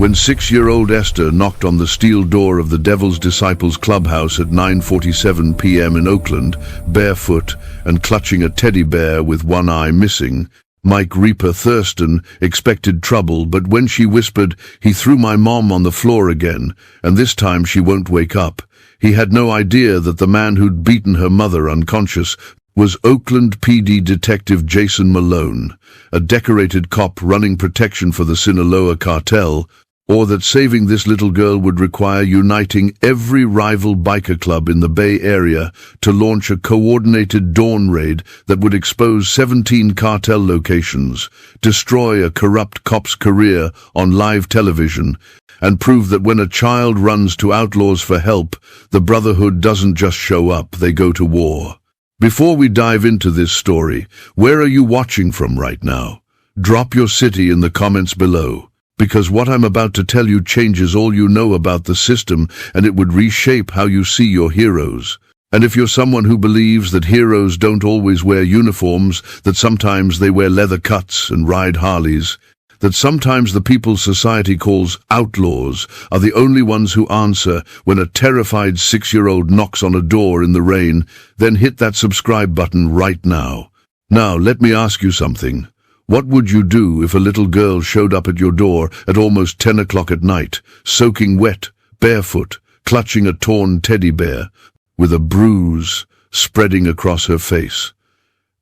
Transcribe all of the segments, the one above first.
When 6-year-old Esther knocked on the steel door of the Devil's Disciples Clubhouse at 9:47 p.m. in Oakland, barefoot and clutching a teddy bear with one eye missing, Mike Reaper Thurston expected trouble, but when she whispered, "He threw my mom on the floor again, and this time she won't wake up," he had no idea that the man who'd beaten her mother unconscious was Oakland PD Detective Jason Malone, a decorated cop running protection for the Sinaloa Cartel, or that saving this little girl would require uniting every rival biker club in the Bay Area to launch a coordinated dawn raid that would expose 17 cartel locations, destroy a corrupt cop's career on live television, and prove that when a child runs to outlaws for help, the Brotherhood doesn't just show up, they go to war. Before we dive into this story, where are you watching from right now? Drop your city in the comments below, because what I'm about to tell you changes all you know about the system, and it would reshape how you see your heroes. And if you're someone who believes that heroes don't always wear uniforms, that sometimes they wear leather cuts and ride Harleys, that sometimes the people society calls outlaws are the only ones who answer when a terrified 6-year-old knocks on a door in the rain, then hit that subscribe button right now. Now, let me ask you something. What would you do if a little girl showed up at your door at almost 10 o'clock at night, soaking wet, barefoot, clutching a torn teddy bear, with a bruise spreading across her face,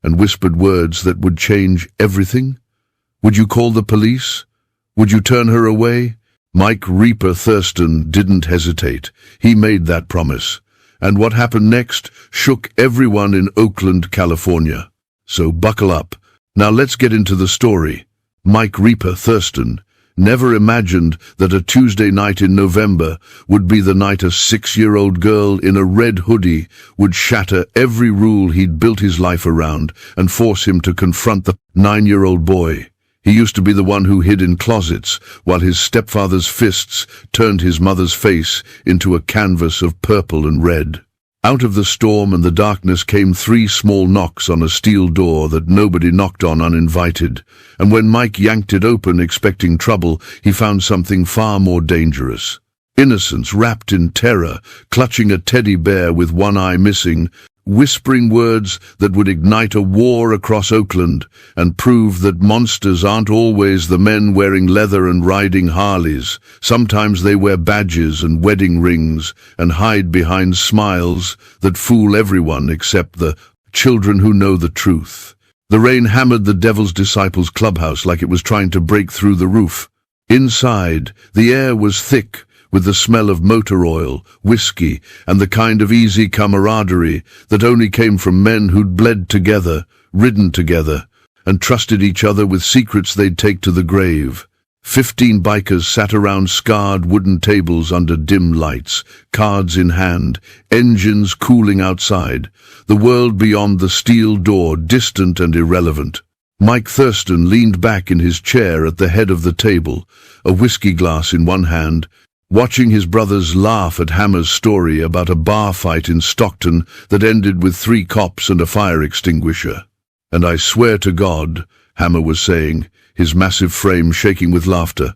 and whispered words that would change everything? Would you call the police? Would you turn her away? Mike Reaper Thurston didn't hesitate. He made that promise. And what happened next shook everyone in Oakland, California. So buckle up. Now let's get into the story. Mike Reaper Thurston never imagined that a Tuesday night in November would be the night a 6-year-old girl in a red hoodie would shatter every rule he'd built his life around and force him to confront the 9-year-old boy. He used to be the one who hid in closets while his stepfather's fists turned his mother's face into a canvas of purple and red. Out of the storm and the darkness came 3 small knocks on a steel door that nobody knocked on uninvited, and when Mike yanked it open expecting trouble, he found something far more dangerous. Innocence wrapped in terror, clutching a teddy bear with one eye missing, whispering words that would ignite a war across Oakland and prove that monsters aren't always the men wearing leather and riding Harleys. Sometimes they wear badges and wedding rings and hide behind smiles that fool everyone except the children who know the truth. The rain hammered the Devil's Disciples Clubhouse like it was trying to break through the roof. Inside, the air was thick with the smell of motor oil, whiskey, and the kind of easy camaraderie that only came from men who'd bled together, ridden together, and trusted each other with secrets they'd take to the grave. 15 bikers sat around scarred wooden tables under dim lights, cards in hand, engines cooling outside, the world beyond the steel door distant and irrelevant. Mike Thurston leaned back in his chair at the head of the table, a whiskey glass in one hand, watching his brothers laugh at Hammer's story about a bar fight in Stockton that ended with 3 cops and a fire extinguisher. "And I swear to God," Hammer was saying, his massive frame shaking with laughter,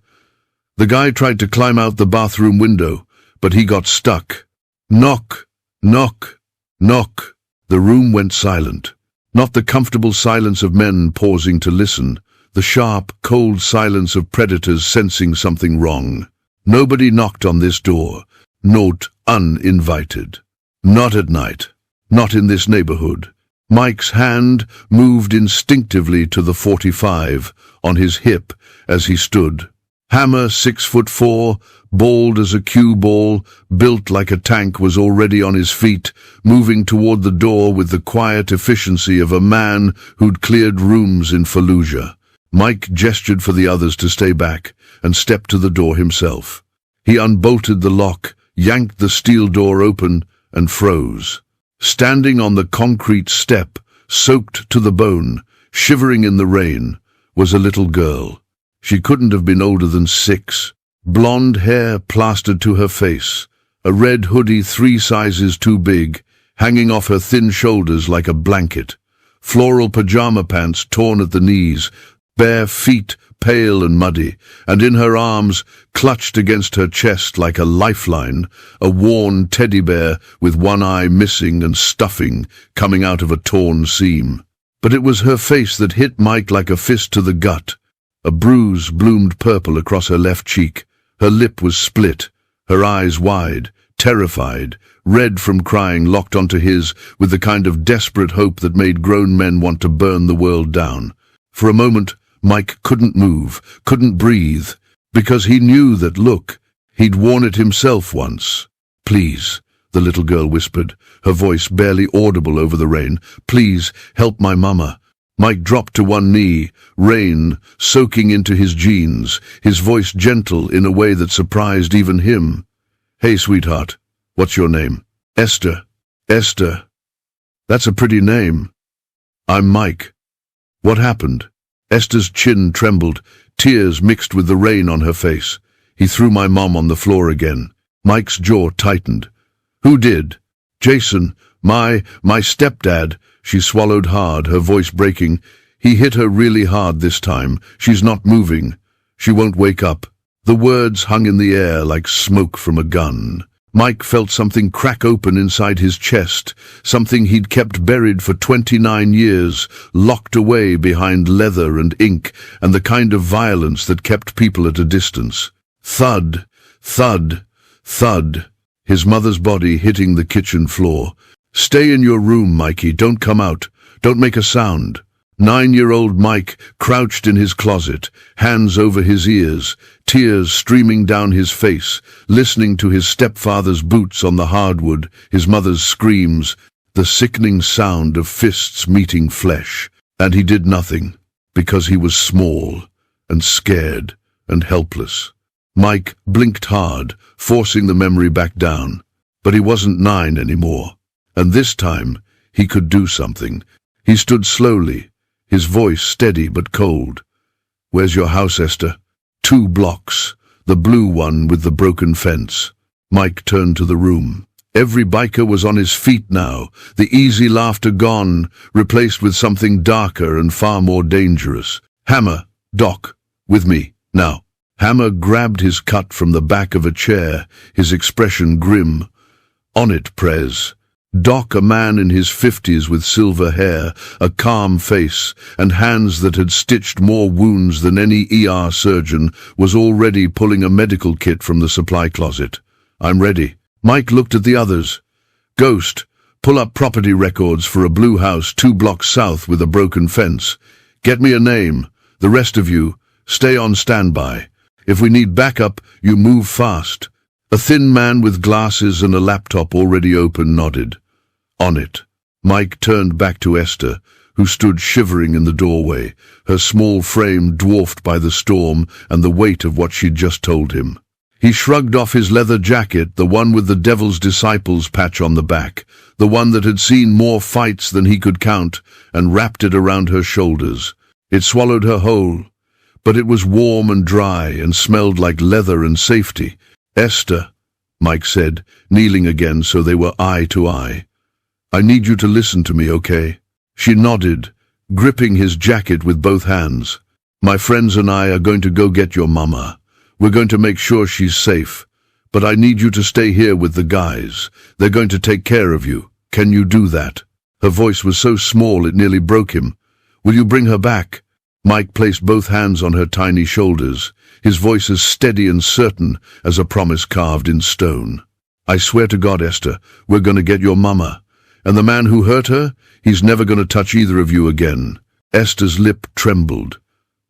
"the guy tried to climb out the bathroom window, but he got stuck. Knock, knock, knock." The room went silent. Not the comfortable silence of men pausing to listen, the sharp, cold silence of predators sensing something wrong. Nobody knocked on this door. Not uninvited. Not at night. Not in this neighborhood. Mike's hand moved instinctively to the 45 on his hip as he stood. Hammer, 6'4", bald as a cue ball, built like a tank, was already on his feet, moving toward the door with the quiet efficiency of a man who'd cleared rooms in Fallujah. Mike gestured for the others to stay back and stepped to the door himself. He unbolted the lock, yanked the steel door open, and froze. Standing on the concrete step, soaked to the bone, shivering in the rain, was a little girl. She couldn't have been older than 6. Blonde hair plastered to her face, a red hoodie 3 sizes too big, hanging off her thin shoulders like a blanket, floral pajama pants torn at the knees, bare feet pale and muddy, and in her arms, clutched against her chest like a lifeline, a worn teddy bear with one eye missing and stuffing coming out of a torn seam. But it was her face that hit Mike like a fist to the gut. A bruise bloomed purple across her left cheek. Her lip was split, her eyes wide, terrified, red from crying locked onto his with the kind of desperate hope that made grown men want to burn the world down. For a moment, Mike couldn't move, couldn't breathe, because he knew that, look, he'd worn it himself once. "Please," the little girl whispered, her voice barely audible over the rain. "Please, help my mama." Mike dropped to one knee, rain soaking into his jeans, his voice gentle in a way that surprised even him. "Hey, sweetheart, what's your name?" "Esther." "Esther. That's a pretty name." "I'm Mike." "What happened?" Esther's chin trembled, tears mixed with the rain on her face. "He threw my mom on the floor again." Mike's jaw tightened. "Who did?" "Jason, my stepdad." She swallowed hard, her voice breaking. "He hit her really hard this time. She's not moving. She won't wake up." The words hung in the air like smoke from a gun. Mike felt something crack open inside his chest, something he'd kept buried for 29 years, locked away behind leather and ink and the kind of violence that kept people at a distance. Thud, thud, thud, his mother's body hitting the kitchen floor. "Stay in your room, Mikey. Don't come out. Don't make a sound." 9-year-old Mike crouched in his closet, hands over his ears, tears streaming down his face, listening to his stepfather's boots on the hardwood, his mother's screams, the sickening sound of fists meeting flesh. And he did nothing, because he was small and scared and helpless. Mike blinked hard, forcing the memory back down. But he wasn't 9 anymore. And this time, he could do something. He stood slowly, his voice steady but cold. "Where's your house, Esther?" "2 blocks, the blue one with the broken fence." Mike turned to the room. Every biker was on his feet now, the easy laughter gone, replaced with something darker and far more dangerous. "Hammer, Doc, with me, now." Hammer grabbed his cut from the back of a chair, his expression grim. "On it, Prez." Doc, a man in his 50s with silver hair, a calm face, and hands that had stitched more wounds than any ER surgeon, was already pulling a medical kit from the supply closet. "I'm ready." Mike looked at the others. "Ghost, pull up property records for a blue house 2 blocks south with a broken fence. Get me a name. The rest of you, stay on standby. If we need backup, you move fast." A thin man with glasses and a laptop already open nodded. "On it." Mike turned back to Esther, who stood shivering in the doorway, her small frame dwarfed by the storm and the weight of what she'd just told him. He shrugged off his leather jacket, the one with the Devil's Disciples patch on the back, the one that had seen more fights than he could count, and wrapped it around her shoulders. It swallowed her whole, but it was warm and dry and smelled like leather and safety. "Esther," Mike said, kneeling again so they were eye to eye. "I need you to listen to me, okay?" She nodded, gripping his jacket with both hands. "My friends and I are going to go get your mama. We're going to make sure she's safe. But I need you to stay here with the guys. They're going to take care of you. Can you do that?" Her voice was so small it nearly broke him. "Will you bring her back?" Mike placed both hands on her tiny shoulders, his voice as steady and certain as a promise carved in stone. "I swear to God, Esther, we're going to get your mama. And the man who hurt her, he's never going to touch either of you again." Esther's lip trembled.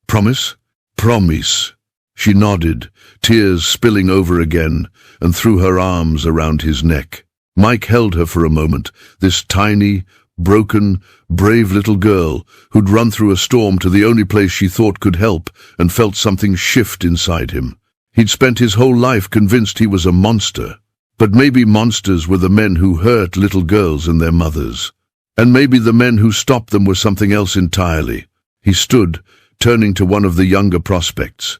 "Promise?" "Promise." She nodded, tears spilling over again, and threw her arms around his neck. Mike held her for a moment, this tiny, broken, brave little girl who'd run through a storm to the only place she thought could help, and felt something shift inside him. He'd spent his whole life convinced he was a monster. But maybe monsters were the men who hurt little girls and their mothers. And maybe the men who stopped them were something else entirely. He stood, turning to one of the younger prospects.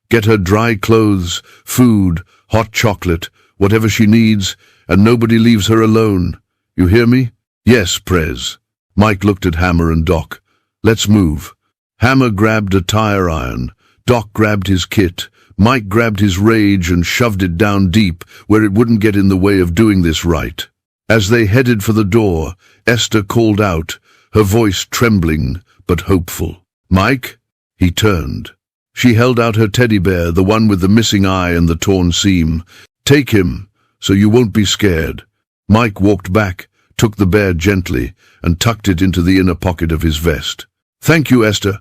"Get her dry clothes, food, hot chocolate, whatever she needs, and nobody leaves her alone. You hear me?" "Yes, Prez." Mike looked at Hammer and Doc. "Let's move." Hammer grabbed a tire iron, Doc grabbed his kit. Mike grabbed his rage and shoved it down deep where it wouldn't get in the way of doing this right. As they headed for the door, Esther called out, her voice trembling but hopeful. "Mike?" He turned. She held out her teddy bear, the one with the missing eye and the torn seam. "Take him, so you won't be scared." Mike walked back, took the bear gently, and tucked it into the inner pocket of his vest. "Thank you, Esther.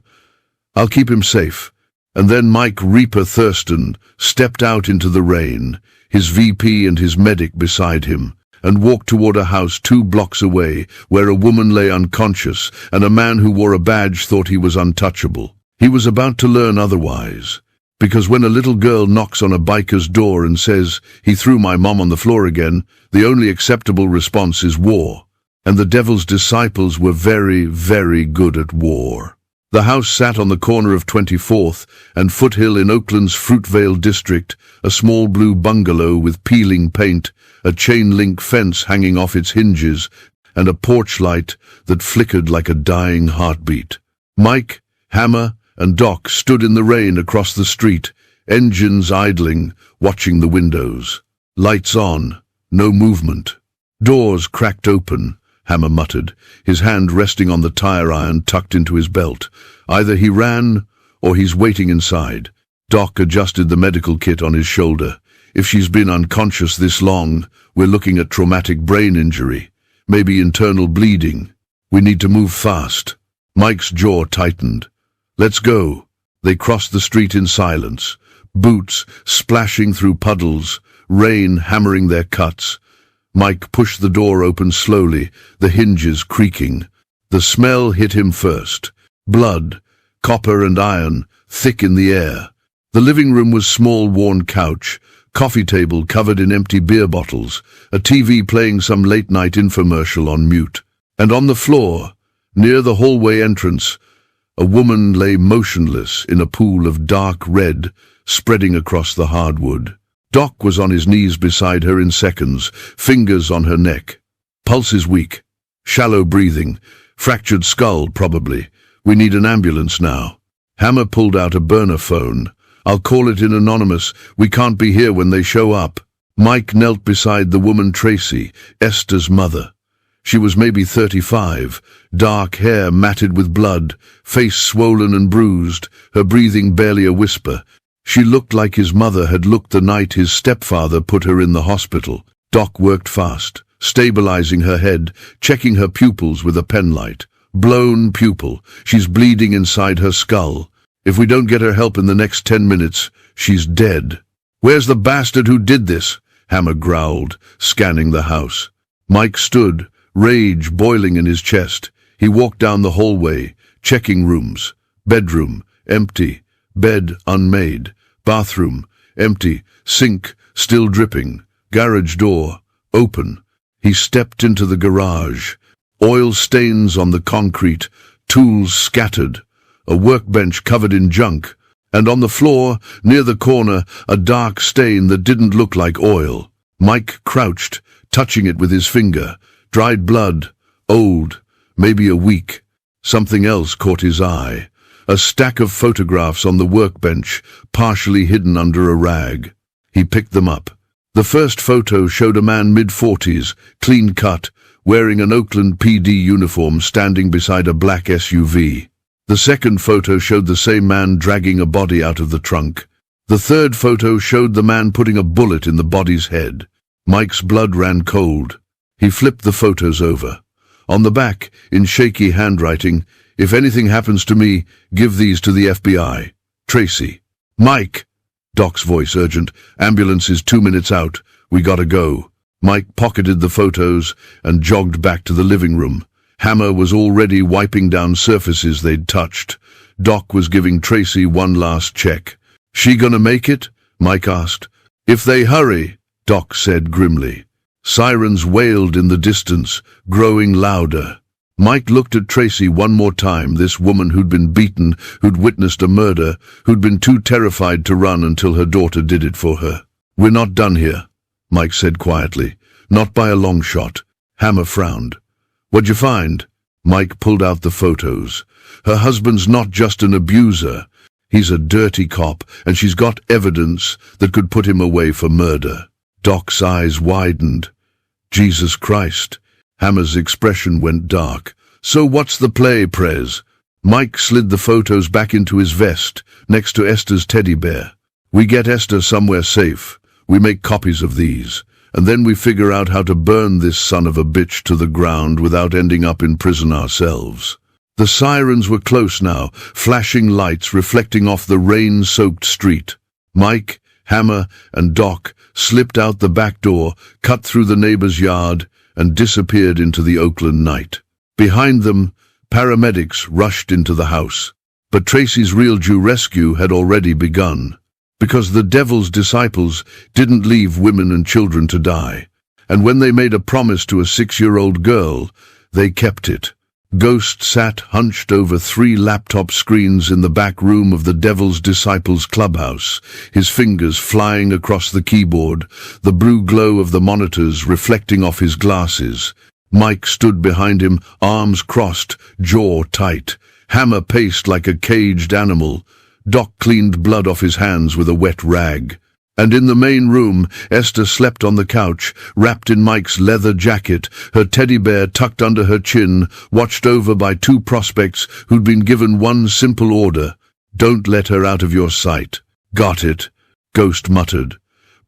I'll keep him safe." And then Mike Reaper Thurston stepped out into the rain, his VP and his medic beside him, and walked toward a house 2 blocks away where a woman lay unconscious and a man who wore a badge thought he was untouchable. He was about to learn otherwise, because when a little girl knocks on a biker's door and says, "He threw my mom on the floor again," the only acceptable response is war. And the devil's disciples were very, very good at war. The house sat on the corner of 24th and Foothill in Oakland's Fruitvale district, a small blue bungalow with peeling paint, a chain-link fence hanging off its hinges, and a porch light that flickered like a dying heartbeat. Mike, Hammer, and Doc stood in the rain across the street, engines idling, watching the windows. Lights on, no movement. Doors cracked open, Hammer muttered, his hand resting on the tire iron tucked into his belt. Either he ran, or he's waiting inside. Doc adjusted the medical kit on his shoulder. If she's been unconscious this long, we're looking at traumatic brain injury, maybe internal bleeding. We need to move fast. Mike's jaw tightened. "Let's go." They crossed the street in silence, boots splashing through puddles, rain hammering their cuts. Mike pushed the door open slowly, the hinges creaking. The smell hit him first. Blood, copper and iron, thick in the air. The living room was small, worn couch, coffee table covered in empty beer bottles, a TV playing some late-night infomercial on mute. And on the floor, near the hallway entrance, a woman lay motionless in a pool of dark red spreading across the hardwood. Doc was on his knees beside her in seconds, fingers on her neck. Pulse is weak. Shallow breathing. Fractured skull, probably. We need an ambulance now. Hammer pulled out a burner phone. "I'll call it in anonymous. We can't be here when they show up." Mike knelt beside the woman Tracy, Esther's mother. She was maybe 35, dark hair matted with blood, face swollen and bruised, her breathing barely a whisper. She looked like his mother had looked the night his stepfather put her in the hospital. Doc worked fast, stabilizing her head, checking her pupils with a penlight. Blown pupil. She's bleeding inside her skull. If we don't get her help in the next 10 minutes, she's dead. "Where's the bastard who did this?" Hammer growled, scanning the house. Mike stood, rage boiling in his chest. He walked down the hallway, checking rooms. Bedroom, empty. Bed, unmade. Bathroom, empty. Sink, still dripping. Garage door, open. He stepped into the garage. Oil stains on the concrete, tools scattered. A workbench covered in junk. And on the floor, near the corner, a dark stain that didn't look like oil. Mike crouched, touching it with his finger. Dried blood, old, maybe a week. Something else caught his eye. A stack of photographs on the workbench, partially hidden under a rag. He picked them up. The first photo showed a man mid-40s, clean-cut, wearing an Oakland PD uniform standing beside a black SUV. The second photo showed the same man dragging a body out of the trunk. The third photo showed the man putting a bullet in the body's head. Mike's blood ran cold. He flipped the photos over. On the back, in shaky handwriting, "If anything happens to me, give these to the FBI. Tracy." "Mike!" Doc's voice urgent. "Ambulance is 2 minutes out. We gotta go." Mike pocketed the photos and jogged back to the living room. Hammer was already wiping down surfaces they'd touched. Doc was giving Tracy one last check. "She gonna make it?" Mike asked. "If they hurry," Doc said grimly. Sirens wailed in the distance, growing louder. Mike looked at Tracy one more time, this woman who'd been beaten, who'd witnessed a murder, who'd been too terrified to run until her daughter did it for her. "We're not done here," Mike said quietly. "Not by a long shot." Hammer frowned. "What'd you find?" Mike pulled out the photos. "Her husband's not just an abuser. He's a dirty cop, and she's got evidence that could put him away for murder. Doc's eyes widened. Jesus Christ. Hammer's expression went dark. So what's the play, Prez? Mike slid the photos back into his vest, next to Esther's teddy bear. We get Esther somewhere safe. We make copies of these. And then we figure out how to burn this son of a bitch to the ground without ending up in prison ourselves. The sirens were close now, flashing lights reflecting off the rain-soaked street. Mike, Hammer, and Doc slipped out the back door, cut through the neighbor's yard, and disappeared into the Oakland night. Behind them, paramedics rushed into the house. But Tracy's real Jew rescue had already begun. Because the devil's disciples didn't leave women and children to die. And when they made a promise to a 6-year-old girl, they kept it. Ghost sat hunched over 3 laptop screens in the back room of the Devil's Disciples Clubhouse, his fingers flying across the keyboard, the blue glow of the monitors reflecting off his glasses. Mike stood behind him, arms crossed, jaw tight. Hammer paced like a caged animal. Doc cleaned blood off his hands with a wet rag. And in the main room, Esther slept on the couch, wrapped in Mike's leather jacket, her teddy bear tucked under her chin, watched over by 2 prospects who'd been given one simple order: don't let her out of your sight. Got it, Ghost muttered.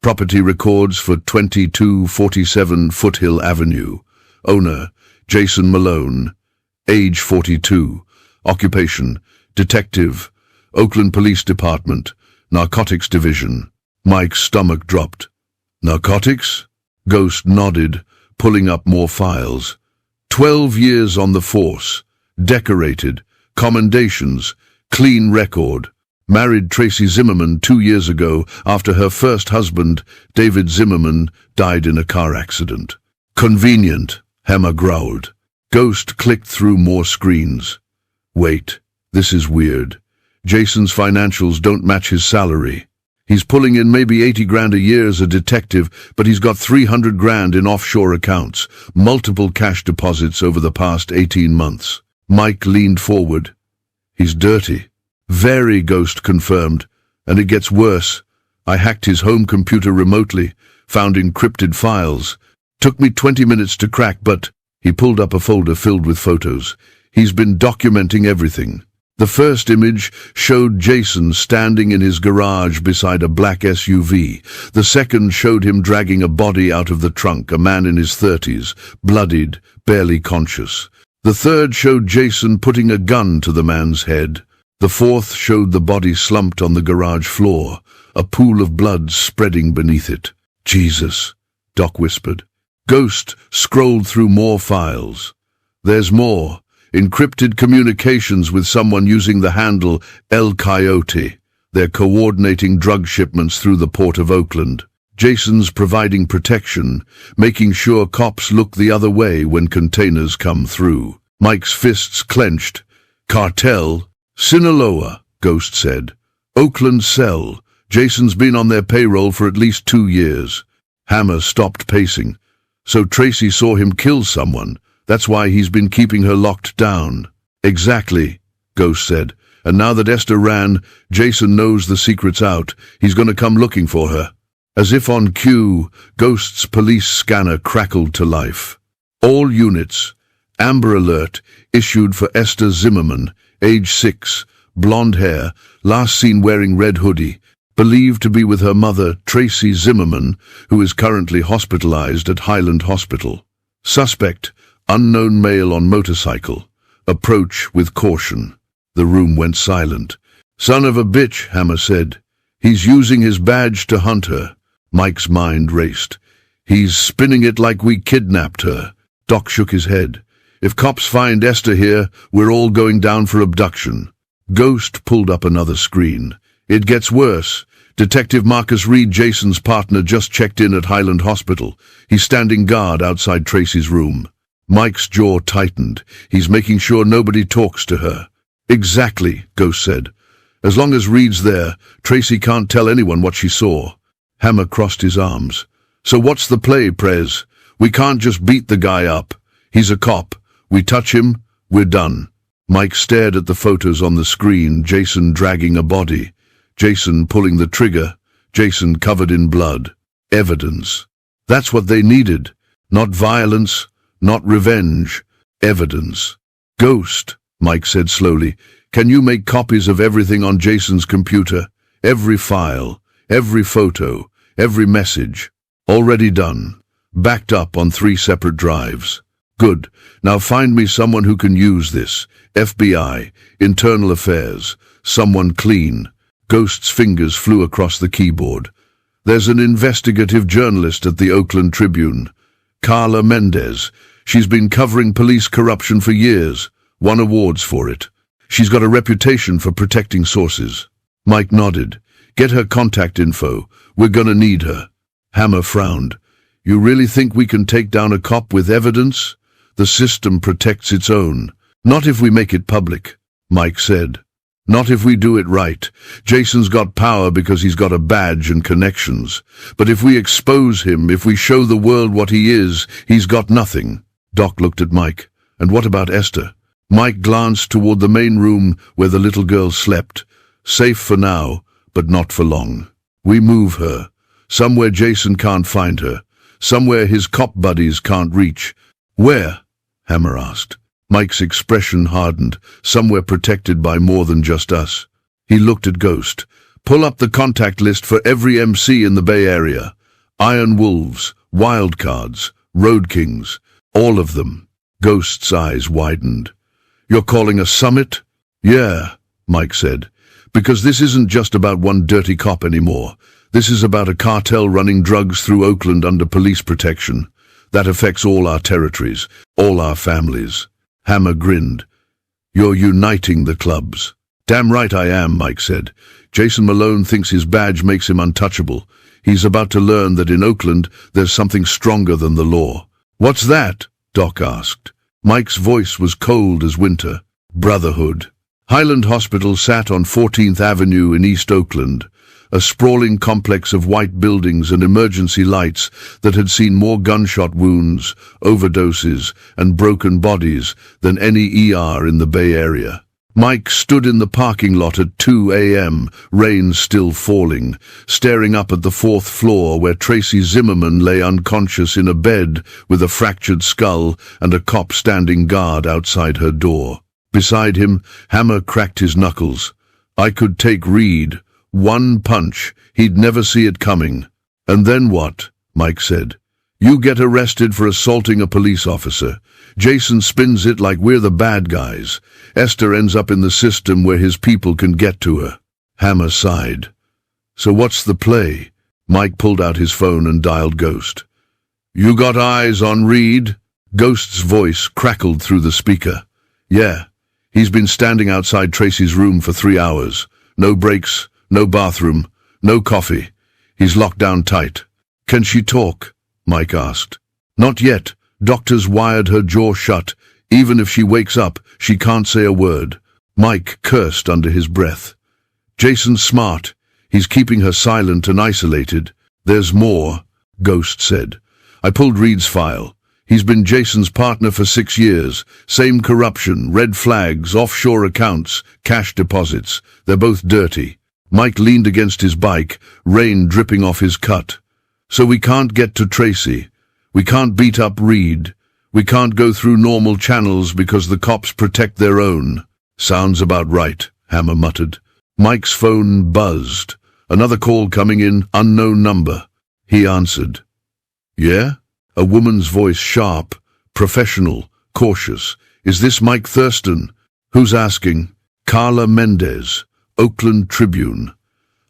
Property records for 2247 Foothill Avenue. Owner, Jason Malone. Age 42. Occupation, detective. Oakland Police Department, Narcotics Division. Mike's stomach dropped. Narcotics? Ghost nodded, pulling up more files. 12 years on the force. Decorated. Commendations. Clean record. Married Tracy Zimmermann 2 years ago after her first husband, David Zimmermann, died in a car accident. Convenient, Hammer growled. Ghost clicked through more screens. Wait, this is weird. Jason's financials don't match his salary. He's pulling in maybe 80 grand a year as a detective, but he's got 300 grand in offshore accounts, multiple cash deposits over the past 18 months. Mike leaned forward. He's dirty. Very, Ghost confirmed. And it gets worse. I hacked his home computer remotely, found encrypted files. Took me 20 minutes to crack, but he pulled up a folder filled with photos. He's been documenting everything. The first image showed Jason standing in his garage beside a black SUV. The second showed him dragging a body out of the trunk, a man in his 30s, bloodied, barely conscious. The third showed Jason putting a gun to the man's head. The fourth showed the body slumped on the garage floor, a pool of blood spreading beneath it. Jesus, Doc whispered. Ghost scrolled through more files. There's more. Encrypted communications with someone using the handle El Coyote. They're coordinating drug shipments through the port of Oakland. Jason's providing protection, making sure cops look the other way when containers come through. Mike's fists clenched. Cartel. Sinaloa, Ghost said. Oakland cell. Jason's been on their payroll for at least 2 years. Hammer stopped pacing. So Tracy saw him kill someone. That's why he's been keeping her locked down. Exactly, Ghost said. And now that Esther ran, Jason knows the secret's out. He's going to come looking for her. As if on cue, Ghost's police scanner crackled to life. All units. Amber alert issued for Esther Zimmermann, age 6, blonde hair, last seen wearing red hoodie, believed to be with her mother, Tracy Zimmermann, who is currently hospitalized at Highland Hospital. Suspect, unknown male on motorcycle. Approach with caution. The room went silent. Son of a bitch, Hammer said. He's using his badge to hunt her. Mike's mind raced. He's spinning it like we kidnapped her. Doc shook his head. If cops find Esther here, we're all going down for abduction. Ghost pulled up another screen. It gets worse. Detective Marcus Reed, Jason's partner, just checked in at Highland Hospital. He's standing guard outside Tracy's room. Mike's jaw tightened. He's making sure nobody talks to her. Exactly, Ghost said. As long as Reed's there, Tracy can't tell anyone what she saw. Hammer crossed his arms. So what's the play, Prez? We can't just beat the guy up. He's a cop. We touch him, we're done. Mike stared at the photos on the screen, Jason dragging a body, Jason pulling the trigger, Jason covered in blood. Evidence. That's what they needed. Not violence, not revenge. Evidence. Ghost, Mike said slowly. Can you make copies of everything on Jason's computer? Every file, every photo, every message. Already done. Backed up on 3 separate drives. Good. Now find me someone who can use this. FBI, Internal Affairs, someone clean. Ghost's fingers flew across the keyboard. There's an investigative journalist at the Oakland Tribune. Carla Mendez. She's been covering police corruption for years. Won awards for it. She's got a reputation for protecting sources. Mike nodded. Get her contact info. We're gonna need her. Hammer frowned. You really think we can take down a cop with evidence? The system protects its own. Not if we make it public, Mike said. Not if we do it right. Jason's got power because he's got a badge and connections. But if we expose him, if we show the world what he is, he's got nothing. Doc looked at Mike. And what about Esther? Mike glanced toward the main room where the little girl slept. Safe for now, but not for long. We move her. Somewhere Jason can't find her. Somewhere his cop buddies can't reach. Where? Hammer asked. Mike's expression hardened. Somewhere protected by more than just us. He looked at Ghost. Pull up the contact list for every MC in the Bay Area. Iron Wolves, Wildcards, Road Kings, all of them. Ghost's eyes widened. You're calling a summit? Yeah, Mike said. Because this isn't just about one dirty cop anymore. This is about a cartel running drugs through Oakland under police protection. That affects all our territories, all our families. Hammer grinned. You're uniting the clubs. Damn right I am, Mike said. Jason Malone thinks his badge makes him untouchable. He's about to learn that in Oakland there's something stronger than the law. What's that? Doc asked. Mike's voice was cold as winter. Brotherhood. Highland Hospital sat on 14th Avenue in East Oakland, a sprawling complex of white buildings and emergency lights that had seen more gunshot wounds, overdoses, and broken bodies than any ER in the Bay Area. Mike stood in the parking lot at 2 a.m., rain still falling, staring up at the 4th floor where Tracy Zimmermann lay unconscious in a bed with a fractured skull and a cop standing guard outside her door. Beside him, Hammer cracked his knuckles. I could take Reed. One punch, he'd never see it coming. And then what? Mike said. You get arrested for assaulting a police officer. Jason spins it like we're the bad guys. Esther ends up in the system where his people can get to her. Hammer sighed. So what's the play? Mike pulled out his phone and dialed Ghost. You got eyes on Reed? Ghost's voice crackled through the speaker. Yeah. He's been standing outside Tracy's room for 3 hours. No breaks. No bathroom, no coffee. He's locked down tight. Can she talk? Mike asked. Not yet. Doctors wired her jaw shut. Even if she wakes up, she can't say a word. Mike cursed under his breath. Jason's smart. He's keeping her silent and isolated. There's more, Ghost said. I pulled Reed's file. He's been Jason's partner for 6 years. Same corruption, red flags, offshore accounts, cash deposits. They're both dirty. Mike leaned against his bike, rain dripping off his cut. So we can't get to Tracy. We can't beat up Reed. We can't go through normal channels because the cops protect their own. Sounds about right, Hammer muttered. Mike's phone buzzed. Another call coming in, unknown number. He answered. Yeah? A woman's voice, sharp, professional, cautious. Is this Mike Thurston? Who's asking? Carla Mendez. Oakland Tribune.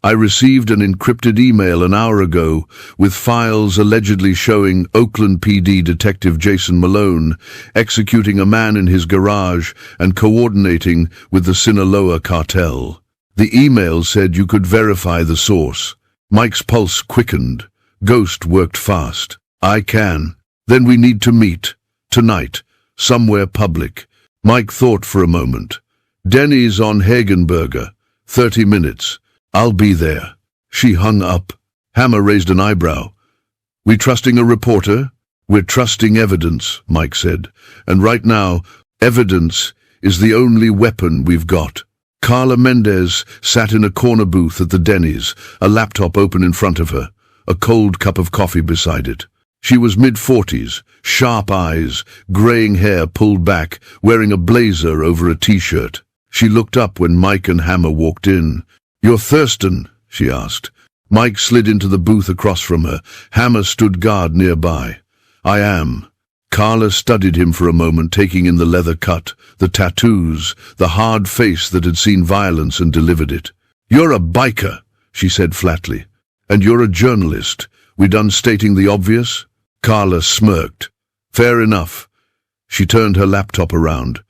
I received an encrypted email an hour ago with files allegedly showing Oakland PD Detective Jason Malone executing a man in his garage and coordinating with the Sinaloa Cartel. The email said you could verify the source. Mike's pulse quickened. Ghost worked fast. I can. Then we need to meet. Tonight. Somewhere public. Mike thought for a moment. Denny's on Hagenberger. 30 minutes. I'll be there. She hung up. Hammer raised an eyebrow. We trusting a reporter? We're trusting evidence, Mike said. And right now, evidence is the only weapon we've got. Carla Mendez sat in a corner booth at the Denny's, a laptop open in front of her, a cold cup of coffee beside it. She was mid-40s, sharp eyes, graying hair pulled back, wearing a blazer over a t-shirt. She looked up when Mike and Hammer walked in. "You're Thurston?" she asked. Mike slid into the booth across from her. Hammer stood guard nearby. "I am." Carla studied him for a moment, taking in the leather cut, the tattoos, the hard face that had seen violence and delivered it. "You're a biker," she said flatly. "And you're a journalist. We done stating the obvious?" Carla smirked. "Fair enough." She turned her laptop around.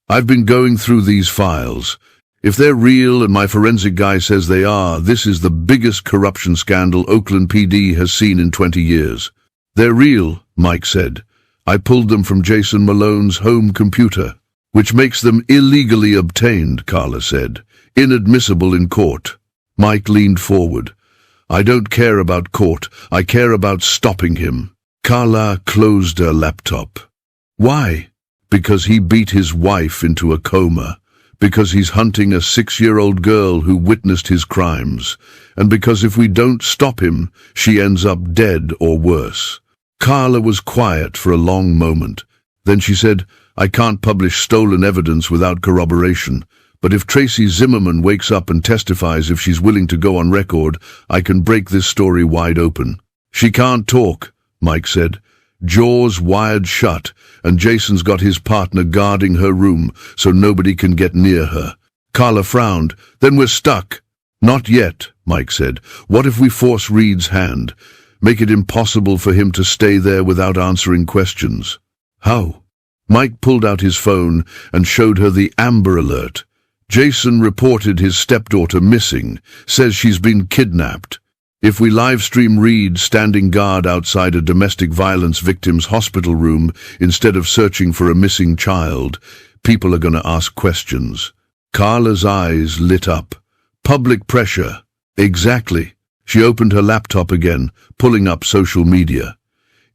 "I've been going through these files. If they're real, and my forensic guy says they are, this is the biggest corruption scandal Oakland PD has seen in 20 years. "They're real," Mike said. "I pulled them from Jason Malone's home computer." "Which makes them illegally obtained," Carla said. "Inadmissible in court." Mike leaned forward. "I don't care about court. I care about stopping him." Carla closed her laptop. "Why?" "Because he beat his wife into a coma. Because he's hunting a 6-year-old girl who witnessed his crimes. And because if we don't stop him, she ends up dead or worse." Carla was quiet for a long moment. Then she said, "I can't publish stolen evidence without corroboration. But if Tracy Zimmermann wakes up and testifies, if she's willing to go on record, I can break this story wide open." "She can't talk," Mike said. "Jaws wired shut, and Jason's got his partner guarding her room so nobody can get near her." Carla frowned. "Then we're stuck." "Not yet," Mike said. "What if we force Reed's hand? Make it impossible for him to stay there without answering questions?" "How?" Mike pulled out his phone and showed her the Amber Alert. "Jason reported his stepdaughter missing, says she's been kidnapped. If we livestream Reed standing guard outside a domestic violence victim's hospital room instead of searching for a missing child, people are going to ask questions." Carla's eyes lit up. "Public pressure." "Exactly." She opened her laptop again, pulling up social media.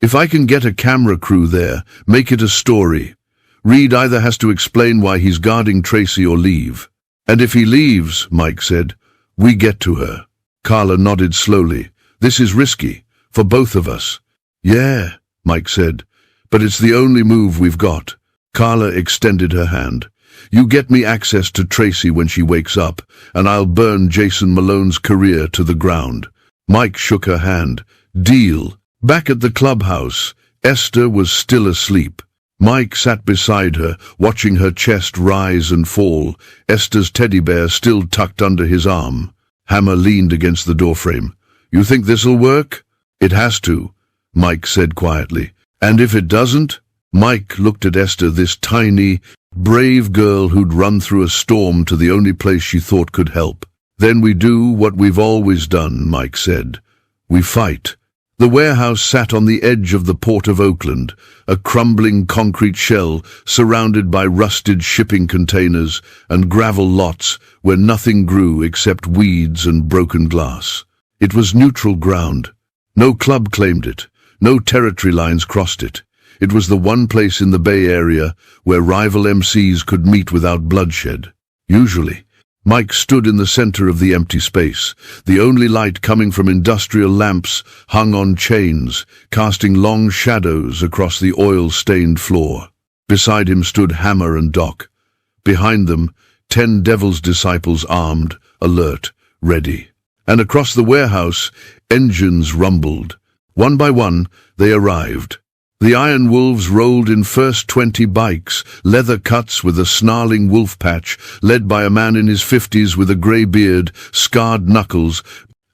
"If I can get a camera crew there, make it a story. Reed either has to explain why he's guarding Tracy or leave." "And if he leaves," Mike said, "we get to her." Carla nodded slowly. "This is risky, for both of us." "Yeah," Mike said, "but it's the only move we've got." Carla extended her hand. "You get me access to Tracy when she wakes up, and I'll burn Jason Malone's career to the ground." Mike shook her hand. "Deal." Back at the clubhouse, Esther was still asleep. Mike sat beside her, watching her chest rise and fall, Esther's teddy bear still tucked under his arm. Hammer leaned against the doorframe. "You think this'll work?" "It has to," Mike said quietly. "And if it doesn't?" Mike looked at Esther, this tiny, brave girl who'd run through a storm to the only place she thought could help. "Then we do what we've always done," Mike said. "We fight." The warehouse sat on the edge of the port of Oakland, a crumbling concrete shell surrounded by rusted shipping containers and gravel lots where nothing grew except weeds and broken glass. It was neutral ground. No club claimed it. No territory lines crossed it. It was the one place in the Bay Area where rival MCs could meet without bloodshed. Usually. Mike stood in the center of the empty space, the only light coming from industrial lamps hung on chains, casting long shadows across the oil-stained floor. Beside him stood Hammer and Doc. Behind them, 10 Devil's disciples armed, alert, ready. And across the warehouse, engines rumbled. One by one, they arrived. The Iron Wolves rolled in first 20 bikes, leather cuts with a snarling wolf patch, led by a man in his 50s with a grey beard, scarred knuckles,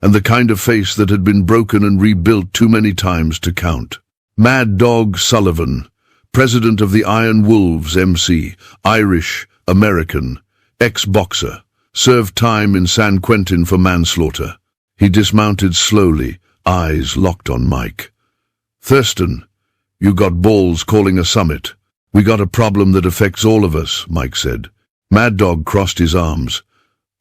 and the kind of face that had been broken and rebuilt too many times to count. Mad Dog Sullivan, president of the Iron Wolves MC, Irish, American, ex-boxer, served time in San Quentin for manslaughter. He dismounted slowly, eyes locked on Mike. "Thurston, you got Boal's calling a summit. We got a problem that affects all of us," Mike said. Mad Dog crossed his arms.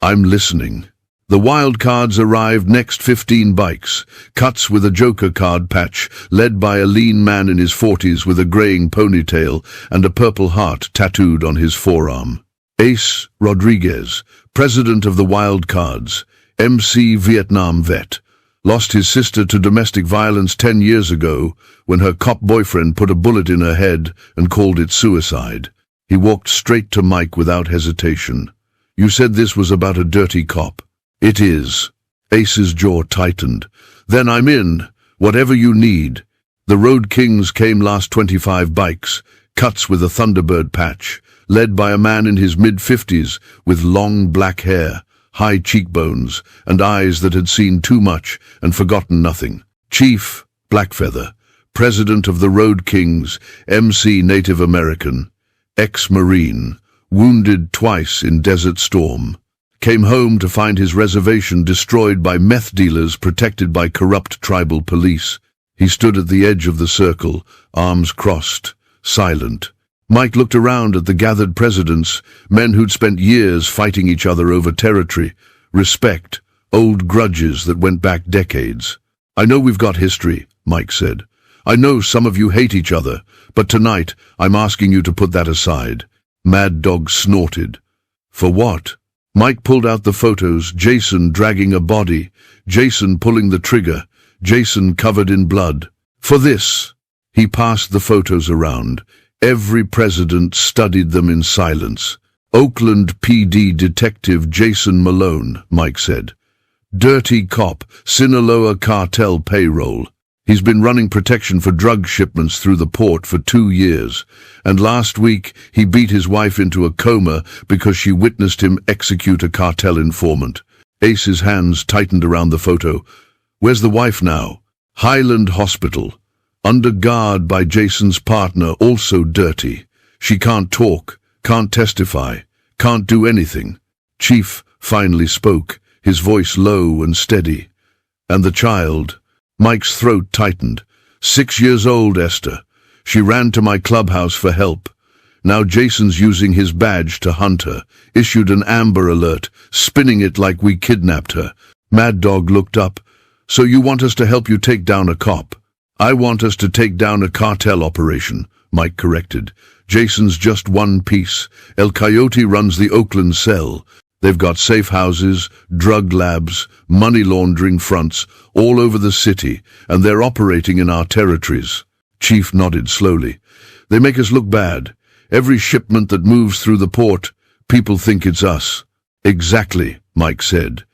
"I'm listening." The Wildcards arrived next, 15 bikes, cuts with a Joker card patch, led by a lean man in his 40s with a graying ponytail and a purple heart tattooed on his forearm. Ace Rodriguez, president of the Wildcards, MC Vietnam vet, lost his sister to domestic violence 10 years ago when her cop boyfriend put a bullet in her head and called it suicide. He walked straight to Mike without hesitation. "You said this was about a dirty cop." "It is." Ace's jaw tightened. "Then I'm in. Whatever you need." The Road Kings came last, 25 bikes, cuts with a Thunderbird patch, led by a man in his mid-50s with long black hair, high cheekbones, and eyes that had seen too much and forgotten nothing. Chief Blackfeather, president of the Road Kings, MC Native American, ex-Marine, wounded twice in Desert Storm. Came home to find his reservation destroyed by meth dealers protected by corrupt tribal police. He stood at the edge of the circle, arms crossed, silent. Mike looked around at the gathered presidents, men who'd spent years fighting each other over territory, respect, old grudges that went back decades. "I know we've got history," Mike said. "I know some of you hate each other, but tonight I'm asking you to put that aside." Mad Dog snorted. "For what?" Mike pulled out the photos, Jason dragging a body, Jason pulling the trigger, Jason covered in blood. "For this." He passed the photos around. Every president studied them in silence. "Oakland PD Detective Jason Malone," Mike said. "Dirty cop, Sinaloa cartel payroll. He's been running protection for drug shipments through the port for 2 years, and last week he beat his wife into a coma because she witnessed him execute a cartel informant." Ace's hands tightened around the photo. "Where's the wife now?" "Highland Hospital. Under guard by Jason's partner, also dirty. She can't talk, can't testify, can't do anything." Chief finally spoke, his voice low and steady. "And the child?" Mike's throat tightened. 6 years old, Esther. She ran to my clubhouse for help. Now Jason's using his badge to hunt her, issued an Amber Alert, spinning it like we kidnapped her. Mad Dog looked up. "So you want us to help you take down a cop?" "I want us to take down a cartel operation," Mike corrected. "Jason's just one piece. El Coyote runs the Oakland cell. They've got safe houses, drug labs, money laundering fronts all over the city, and they're operating in our territories." Chief nodded slowly. "They make us look bad. Every shipment that moves through the port, people think it's us." "Exactly," Mike said.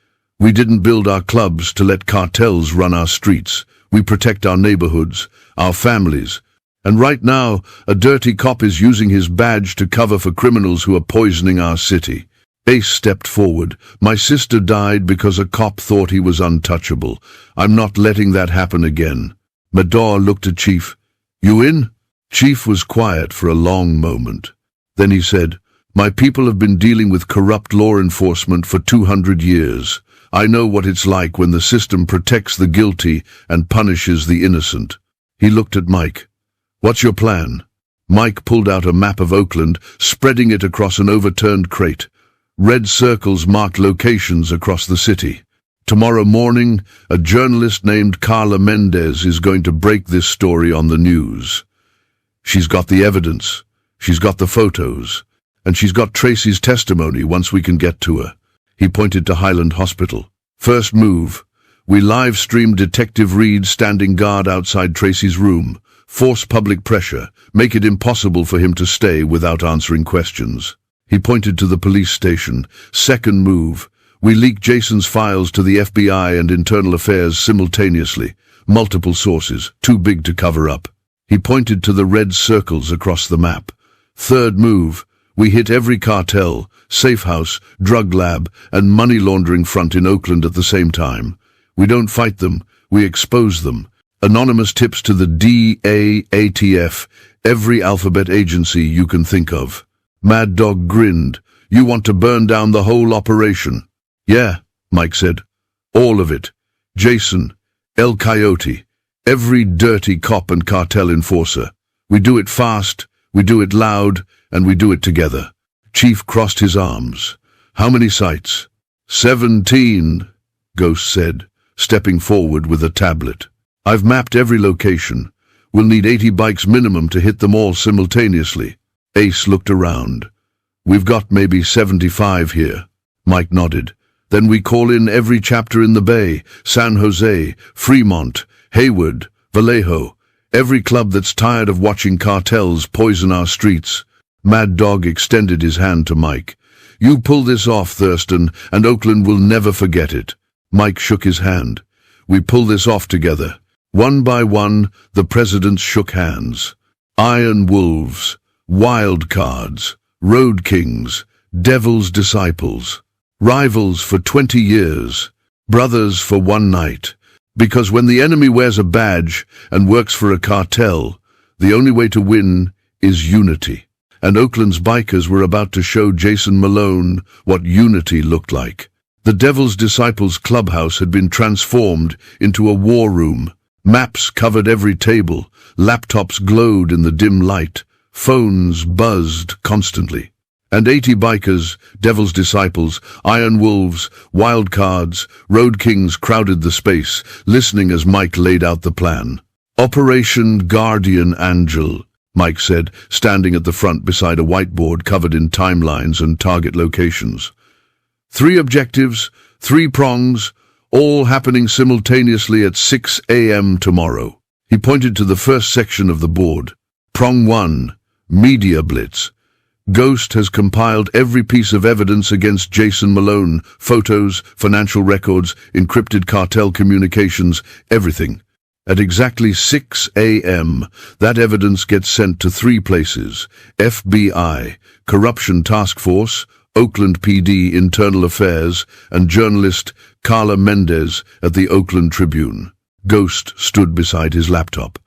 "We didn't build our clubs to let cartels run our streets. We protect our neighborhoods, our families. And right now, a dirty cop is using his badge to cover for criminals who are poisoning our city." Ace stepped forward. "My sister died because a cop thought he was untouchable. I'm not letting that happen again." Mador looked at Chief. "You in?" Chief was quiet for a long moment. Then he said, "My people have been dealing with corrupt law enforcement for 200 years. I know what it's like when the system protects the guilty and punishes the innocent." He looked at Mike. "What's your plan?" Mike pulled out a map of Oakland, spreading it across an overturned crate. Red circles marked locations across the city. "Tomorrow morning, a journalist named Carla Mendez is going to break this story on the news. She's got the evidence, she's got the photos, and she's got Tracy's testimony once we can get to her." He pointed to Highland Hospital. "First move. We live-stream Detective Reed standing guard outside Tracy's room. Force public pressure. Make it impossible for him to stay without answering questions." He pointed to the police station. "Second move. We leak Jason's files to the FBI and Internal Affairs simultaneously. Multiple sources, too big to cover up." He pointed to the red circles across the map. "Third move. We hit every cartel, safe house, drug lab, and money laundering front in Oakland at the same time. We don't fight them, we expose them. Anonymous tips to the DA, ATF, every alphabet agency you can think of." Mad Dog grinned. "You want to burn down the whole operation?" "Yeah," Mike said. "All of it. Jason, El Coyote, every dirty cop and cartel enforcer. We do it fast, we do it loud, and we do it together." Chief crossed his arms. "How many sites?" 17, Ghost said, stepping forward with a tablet. I've mapped every location. We'll need 80 bikes minimum to hit them all simultaneously. Ace looked around. We've got maybe 75 here. Mike nodded. Then we call in every chapter in the Bay, San Jose, Fremont, Hayward, Vallejo, every club that's tired of watching cartels poison our streets. Mad Dog extended his hand to Mike. You pull this off, Thurston, and Oakland will never forget it. Mike shook his hand. We pull this off together. One by one, the presidents shook hands. Iron Wolves, Wildcards, Road Kings, Devil's Disciples. Rivals for 20 years, brothers for one night. Because when the enemy wears a badge and works for a cartel, the only way to win is unity. And Oakland's bikers were about to show Jason Malone what unity looked like. The Devil's Disciples clubhouse had been transformed into a war room. Maps covered every table, laptops glowed in the dim light, phones buzzed constantly. And 80 bikers, Devil's Disciples, Iron Wolves, Wildcards, Road Kings crowded the space, listening as Mike laid out the plan. Operation Guardian Angel, Mike said, standing at the front beside a whiteboard covered in timelines and target locations. 3 objectives, 3 prongs, all happening simultaneously at 6 a.m. tomorrow. He pointed to the first section of the board. Prong 1, Media Blitz. Ghost has compiled every piece of evidence against Jason Malone, photos, financial records, encrypted cartel communications, everything. At exactly 6 a.m., that evidence gets sent to 3 places: FBI, Corruption Task Force, Oakland PD Internal Affairs, and journalist Carla Mendez at the Oakland Tribune. Ghost stood beside his laptop.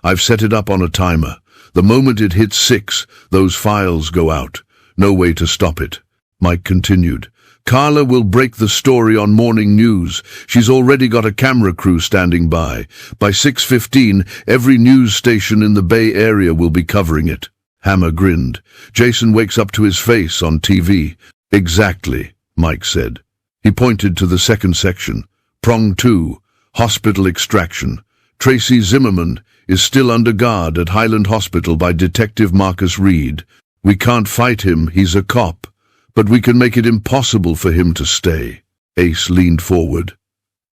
I've set it up on a timer. The moment it hits 6, those files go out. No way to stop it. Mike continued. Carla will break the story on morning news. She's already got a camera crew standing by. By 6:15, every news station in the Bay Area will be covering it. Hammer grinned. Jason wakes up to his face on TV. Exactly, Mike said. He pointed to the second section. Prong 2, Hospital Extraction. Tracy Zimmermann is still under guard at Highland Hospital by Detective Marcus Reed. We can't fight him, he's a cop, but we can make it impossible for him to stay. Ace leaned forward.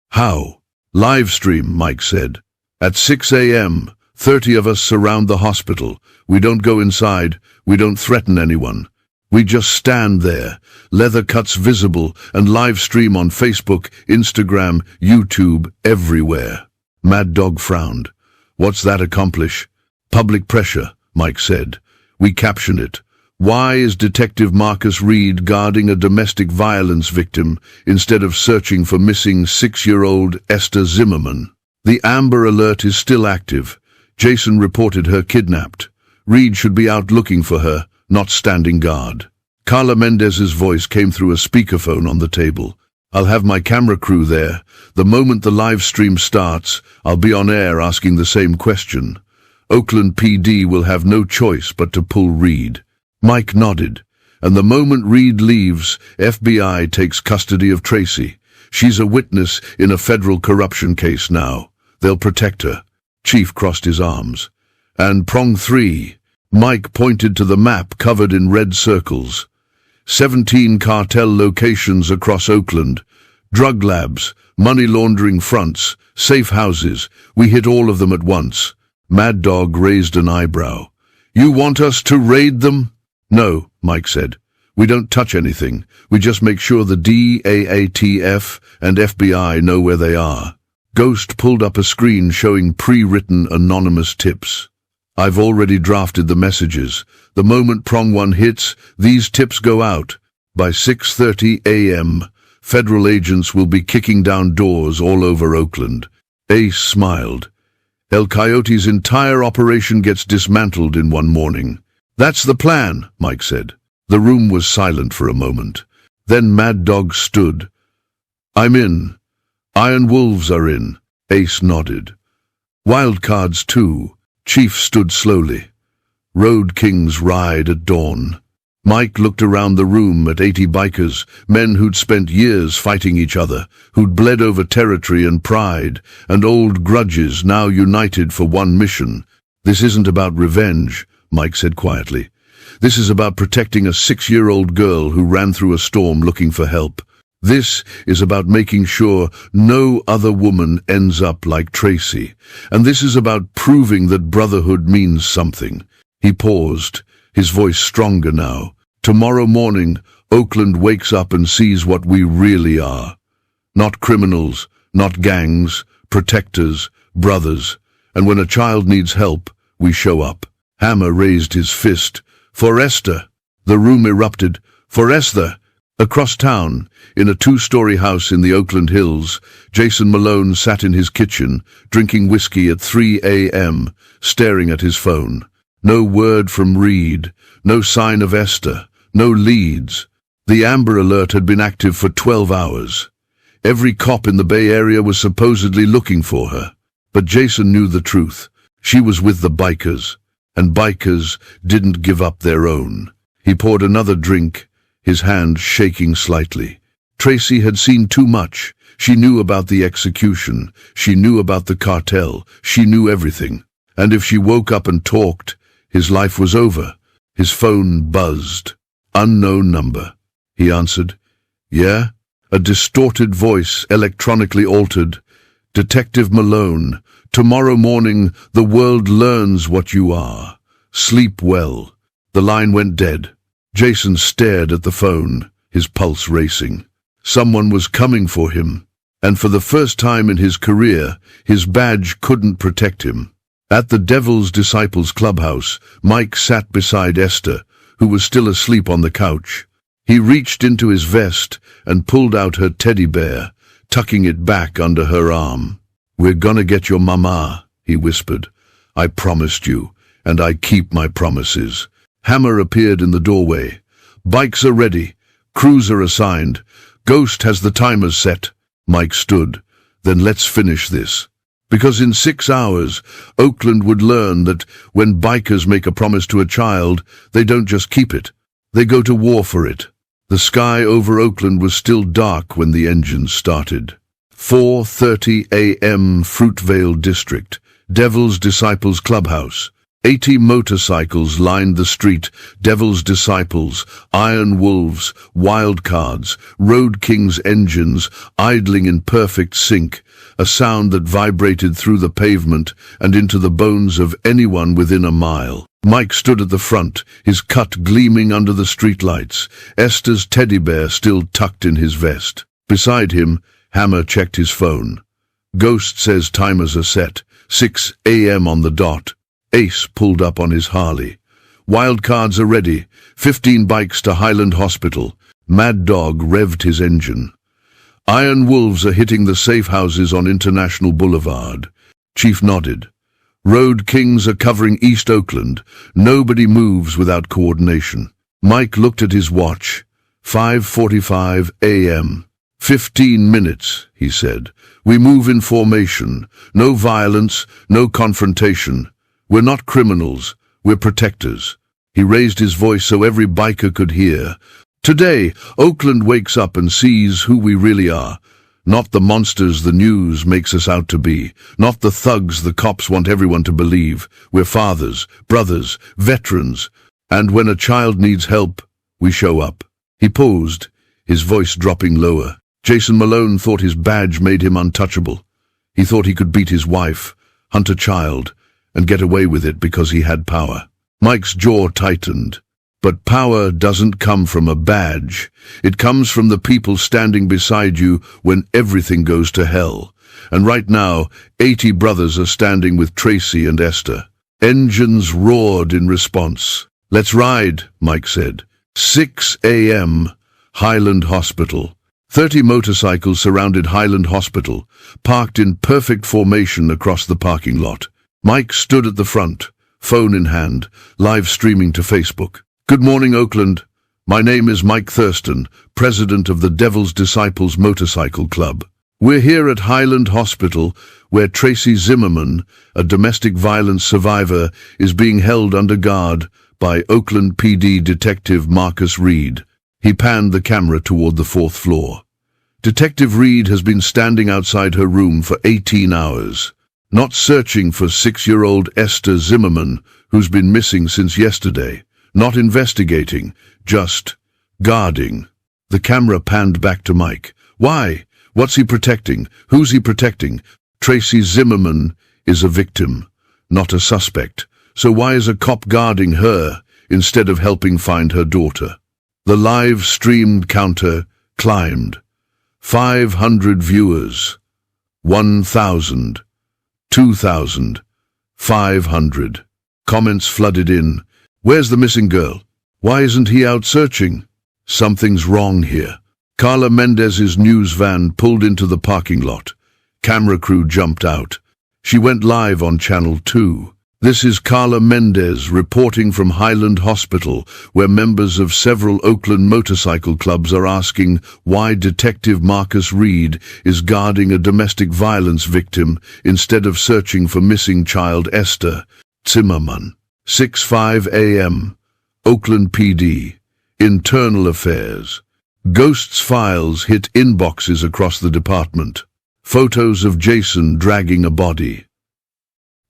How? Live stream, Mike said. At 6 a.m., 30 of us surround the hospital. We don't go inside, we don't threaten anyone. We just stand there, leather cuts visible, and live stream on Facebook, Instagram, YouTube, everywhere. Mad Dog frowned. What's that accomplish? Public pressure, Mike said. We caption it. Why is Detective Marcus Reed guarding a domestic violence victim instead of searching for missing 6-year-old Esther Zimmermann? The Amber Alert is still active. Jason reported her kidnapped. Reed should be out looking for her, not standing guard. Carla Mendez's voice came through a speakerphone on the table. I'll have my camera crew there. The moment the live stream starts, I'll be on air asking the same question. Oakland PD will have no choice but to pull Reed. Mike nodded. And the moment Reed leaves, FBI takes custody of Tracy. She's a witness in a federal corruption case now. They'll protect her. Chief crossed his arms. And prong 3. Mike pointed to the map covered in red circles. 17 cartel locations across Oakland. Drug labs, money laundering fronts, safe houses. We hit all of them at once. Mad Dog raised an eyebrow. You want us to raid them? No, Mike said. We don't touch anything. We just make sure the DAATF and FBI know where they are. Ghost pulled up a screen showing pre-written anonymous tips. I've already drafted the messages. The moment prong 1 hits, these tips go out. By 6:30 a.m., federal agents will be kicking down doors all over Oakland. Ace smiled. El Coyote's entire operation gets dismantled in one morning. That's the plan, Mike said. The room was silent for a moment. Then Mad Dog stood. I'm in. Iron Wolves are in. Ace nodded. Wildcards too. Chief stood slowly. Road Kings ride at dawn. Mike looked around the room at 80 bikers, men who'd spent years fighting each other, who'd bled over territory and pride, and old grudges now united for one mission. "This isn't about revenge," Mike said quietly. "This is about protecting a 6-year-old girl who ran through a storm looking for help. This is about making sure no other woman ends up like Tracy. And this is about proving that brotherhood means something." He paused, his voice stronger now. "Tomorrow morning, Oakland wakes up and sees what we really are. Not criminals, not gangs, protectors, brothers. And when a child needs help, we show up." Hammer raised his fist. "For Esther!" The room erupted. "For Esther!" Across town, in a 2-story house in the Oakland Hills, Jason Malone sat in his kitchen, drinking whiskey at 3 a.m., staring at his phone. No word from Reed, no sign of Esther, no leads. The Amber Alert had been active for 12 hours. Every cop in the Bay Area was supposedly looking for her. But Jason knew the truth. She was with the bikers, and bikers didn't give up their own. He poured another drink, his hand shaking slightly. Tracy had seen too much. She knew about the execution. She knew about the cartel. She knew everything. And if she woke up and talked, his life was over. His phone buzzed. "Unknown number." He answered. "Yeah?" A distorted voice, electronically altered. "Detective Malone, tomorrow morning the world learns what you are. Sleep well." The line went dead. Jason stared at the phone, his pulse racing. Someone was coming for him, and for the first time in his career, his badge couldn't protect him. At the Devil's Disciples Clubhouse, Mike sat beside Esther, who was still asleep on the couch. He reached into his vest and pulled out her teddy bear, tucking it back under her arm. "We're gonna get your mama," he whispered. "I promised you, and I keep my promises." Hammer appeared in the doorway. "Bikes are ready. Crews are assigned. Ghost has the timers set." Mike stood. "Then let's finish this." Because in 6 hours, Oakland would learn that when bikers make a promise to a child, they don't just keep it. They go to war for it. The sky over Oakland was still dark when the engines started. 4:30 a.m. Fruitvale District, Devil's Disciples Clubhouse. 80 motorcycles lined the street. Devil's Disciples, Iron Wolves, Wildcards, Road King's engines idling in perfect sync, a sound that vibrated through the pavement and into the bones of anyone within a mile. Mike stood at the front, his cut gleaming under the streetlights, Esther's teddy bear still tucked in his vest. Beside him, Hammer checked his phone. "Ghost says timers are set, 6 a.m. on the dot." Ace pulled up on his Harley. "Wildcards are ready, 15 bikes to Highland Hospital." Mad Dog revved his engine. "Iron Wolves are hitting the safe houses on International Boulevard." Chief nodded. "Road Kings are covering East Oakland. Nobody moves without coordination." Mike looked at his watch. 5:45 a.m. 15 minutes, he said. "We move in formation. No violence, no confrontation. We're not criminals, we're protectors." He raised his voice so every biker could hear. "Today, Oakland wakes up and sees who we really are. Not the monsters the news makes us out to be. Not the thugs the cops want everyone to believe. We're fathers, brothers, veterans. And when a child needs help, we show up." He paused, his voice dropping lower. Jason Malone thought his badge made him untouchable. He thought he could beat his wife, hunt a child, and get away with it because he had power. Mike's jaw tightened. But power doesn't come from a badge. It comes from the people standing beside you when everything goes to hell. And right now, 80 brothers are standing with Tracy and Esther. Engines roared in response. "Let's ride," Mike said. 6 a.m., Highland Hospital. 30 motorcycles surrounded Highland Hospital, parked in perfect formation across the parking lot. Mike stood at the front, phone in hand, live streaming to Facebook. "Good morning, Oakland. My name is Mike Thurston, president of the Devil's Disciples Motorcycle Club. We're here at Highland Hospital, where Tracy Zimmermann, a domestic violence survivor, is being held under guard by Oakland PD Detective Marcus Reed. He panned the camera toward the 4th floor. Detective Reed has been standing outside her room for 18 hours, not searching for 6-year-old Esther Zimmermann, who's been missing since yesterday, not investigating, just guarding. The camera panned back to Mike. Why? What's he protecting? Who's he protecting? Tracy Zimmermann is a victim, not a suspect. So why is a cop guarding her instead of helping find her daughter? The live-streamed counter climbed. 500 viewers. 1,000. 2,000. 500. Comments flooded in. Where's the missing girl? Why isn't he out searching? Something's wrong here. Carla Mendez's news van pulled into the parking lot. Camera crew jumped out. She went live on Channel 2. This is Carla Mendez reporting from Highland Hospital, where members of several Oakland motorcycle clubs are asking why Detective Marcus Reed is guarding a domestic violence victim instead of searching for missing child Esther Zimmermann. 6:05 a.m. Oakland PD. Internal Affairs. Ghosts files hit inboxes across the department. Photos of Jason dragging a body.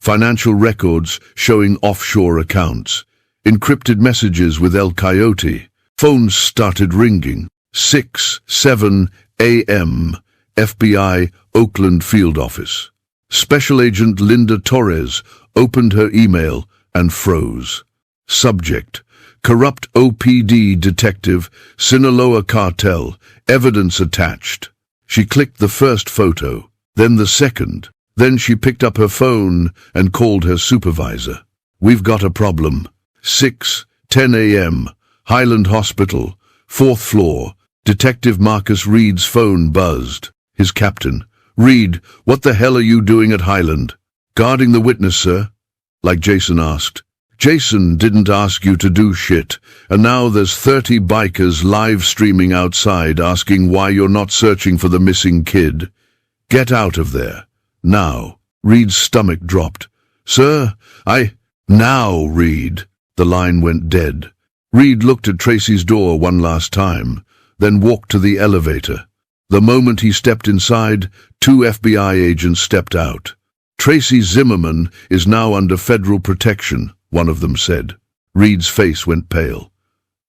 Financial records showing offshore accounts. Encrypted messages with El Coyote. Phones started ringing. 6:07 a.m. FBI Oakland Field Office. Special Agent Linda Torres opened her email and froze. Subject: Corrupt OPD detective, Sinaloa Cartel, evidence attached. She clicked the first photo, then the second. Then she picked up her phone and called her supervisor. We've got a problem. 6:10 a.m. Highland Hospital, 4th floor. Detective Marcus Reed's phone buzzed. His captain. Reed, what the hell are you doing at Highland? Guarding the witness, sir? Like Jason asked. Jason didn't ask you to do shit, and now there's 30 bikers live streaming outside asking why you're not searching for the missing kid. Get out of there. Now. Reed's stomach dropped. Sir, Now, Reed. The line went dead. Reed looked at Tracy's door one last time, then walked to the elevator. The moment he stepped inside, 2 FBI agents stepped out. Tracy Zimmermann is now under federal protection, one of them said. Reed's face went pale.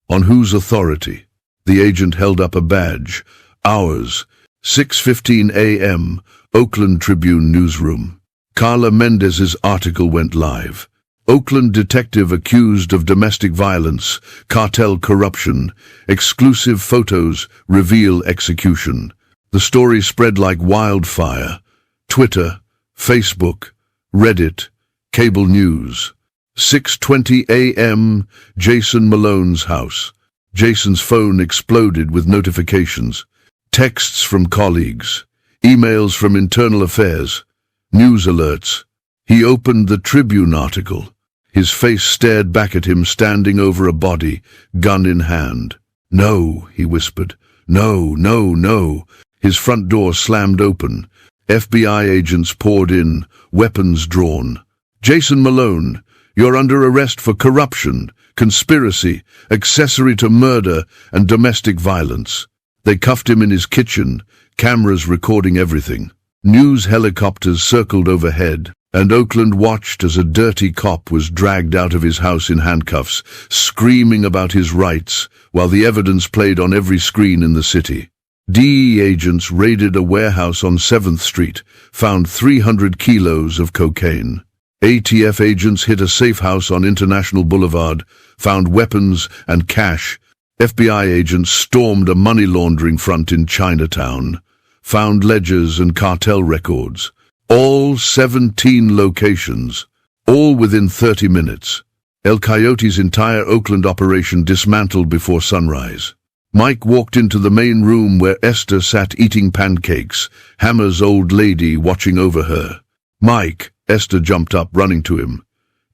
On whose authority? The agent held up a badge. Ours. 6:15 a.m. Oakland Tribune newsroom. Carla Mendez's article went live. Oakland detective accused of domestic violence, cartel corruption, exclusive photos reveal execution. The story spread like wildfire. Twitter, Facebook, Reddit, cable news. 6:20 a.m. Jason Malone's house. Jason's phone exploded with notifications. Texts from colleagues. Emails from Internal Affairs. News alerts. He opened the Tribune article. His face stared back at him standing over a body, gun in hand. No, he whispered. No, no, no. His front door slammed open. FBI agents poured in, weapons drawn. Jason Malone, you're under arrest for corruption, conspiracy, accessory to murder, and domestic violence. They cuffed him in his kitchen, cameras recording everything. News helicopters circled overhead, and Oakland watched as a dirty cop was dragged out of his house in handcuffs, screaming about his rights, while the evidence played on every screen in the city. DEA agents raided a warehouse on 7th Street, found 300 kilos of cocaine. ATF agents hit a safe house on International Boulevard, found weapons and cash. FBI agents stormed a money laundering front in Chinatown, found ledgers and cartel records. All 17 locations, all within 30 minutes. El Coyote's entire Oakland operation dismantled before sunrise. Mike walked into the main room where Esther sat eating pancakes, Hammer's old lady watching over her. Mike, Esther jumped up, running to him.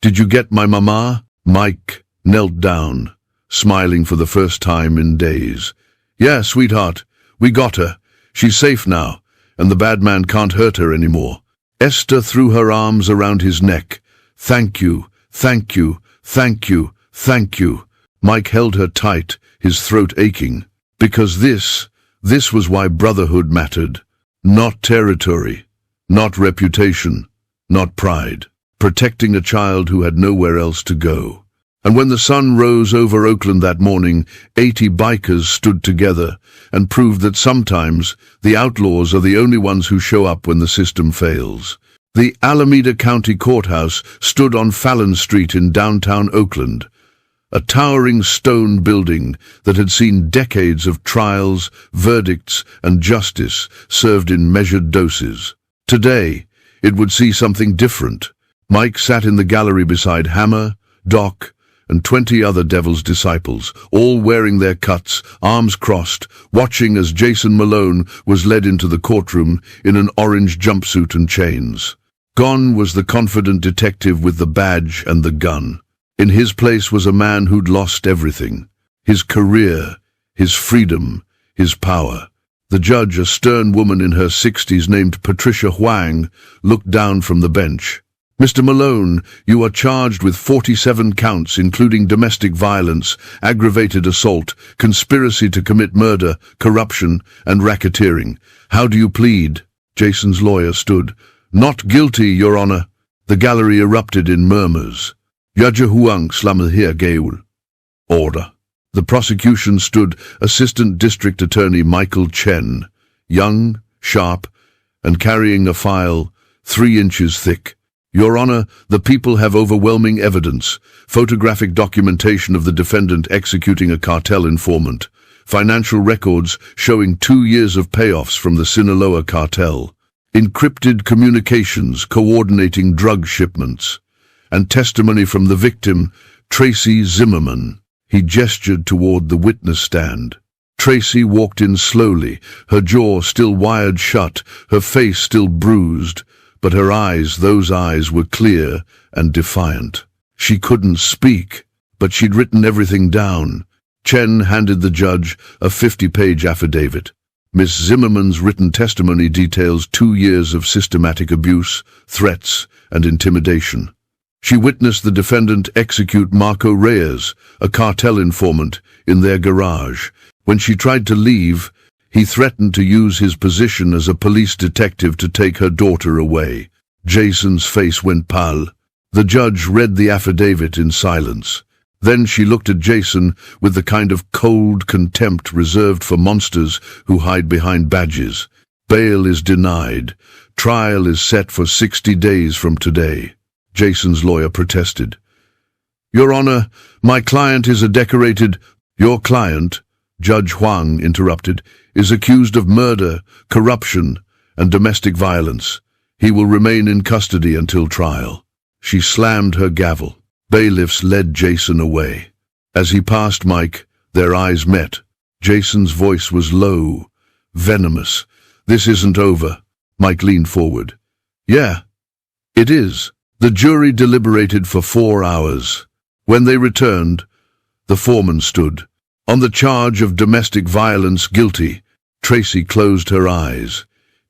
Did you get my mama? Mike knelt down, smiling for the first time in days. Yeah, sweetheart, we got her. She's safe now, and the bad man can't hurt her anymore. Esther threw her arms around his neck. Thank you, thank you, thank you, Thank you. Mike held her tight, his throat aching. Because this was why Brotherhood mattered. Not territory, not reputation, not pride. Protecting a child who had nowhere else to go. And when the sun rose over Oakland that morning, 80 bikers stood together and proved that sometimes the outlaws are the only ones who show up when the system fails. The Alameda County Courthouse stood on Fallon Street in downtown Oakland, a towering stone building that had seen decades of trials, verdicts, and justice served in measured doses. Today, it would see something different. Mike sat in the gallery beside Hammer, Doc, and 20 other Devil's disciples, all wearing their cuts, arms crossed, watching as Jason Malone was led into the courtroom in an orange jumpsuit and chains. Gone was the confident detective with the badge and the gun. In his place was a man who'd lost everything. His career, his freedom, his power. The judge, a stern woman in her 60s named Patricia Huang, looked down from the bench. Mr. Malone, you are charged with 47 counts including domestic violence, aggravated assault, conspiracy to commit murder, corruption, and racketeering. How do you plead? Jason's lawyer stood. Not guilty, Your Honor. The gallery erupted in murmurs. Judge Huang slammer here Gaul. Order. The prosecution stood Assistant District Attorney Michael Chen, young, sharp, and carrying a file 3 inches thick. Your Honor, the people have overwhelming evidence, photographic documentation of the defendant executing a cartel informant, financial records showing 2 years of payoffs from the Sinaloa cartel, encrypted communications coordinating drug shipments, and testimony from the victim, Tracy Zimmermann. He gestured toward the witness stand. Tracy walked in slowly, her jaw still wired shut, her face still bruised, but her eyes, those eyes, were clear and defiant. She couldn't speak, but she'd written everything down. Chen handed the judge a 50-page affidavit. Miss Zimmerman's written testimony details 2 years of systematic abuse, threats, and intimidation. She witnessed the defendant execute Marco Reyes, a cartel informant, in their garage. When she tried to leave, he threatened to use his position as a police detective to take her daughter away. Jason's face went pale. The judge read the affidavit in silence. Then she looked at Jason with the kind of cold contempt reserved for monsters who hide behind badges. Bail is denied. Trial is set for 60 days from today. Jason's lawyer protested. Your Honor, my client is a decorated... Your client, Judge Huang interrupted, is accused of murder, corruption, and domestic violence. He will remain in custody until trial. She slammed her gavel. Bailiffs led Jason away. As he passed Mike, their eyes met. Jason's voice was low, venomous. This isn't over. Mike leaned forward. Yeah, it is. The jury deliberated for 4 hours. When they returned, the foreman stood. On the charge of domestic violence, guilty. Tracy closed her eyes,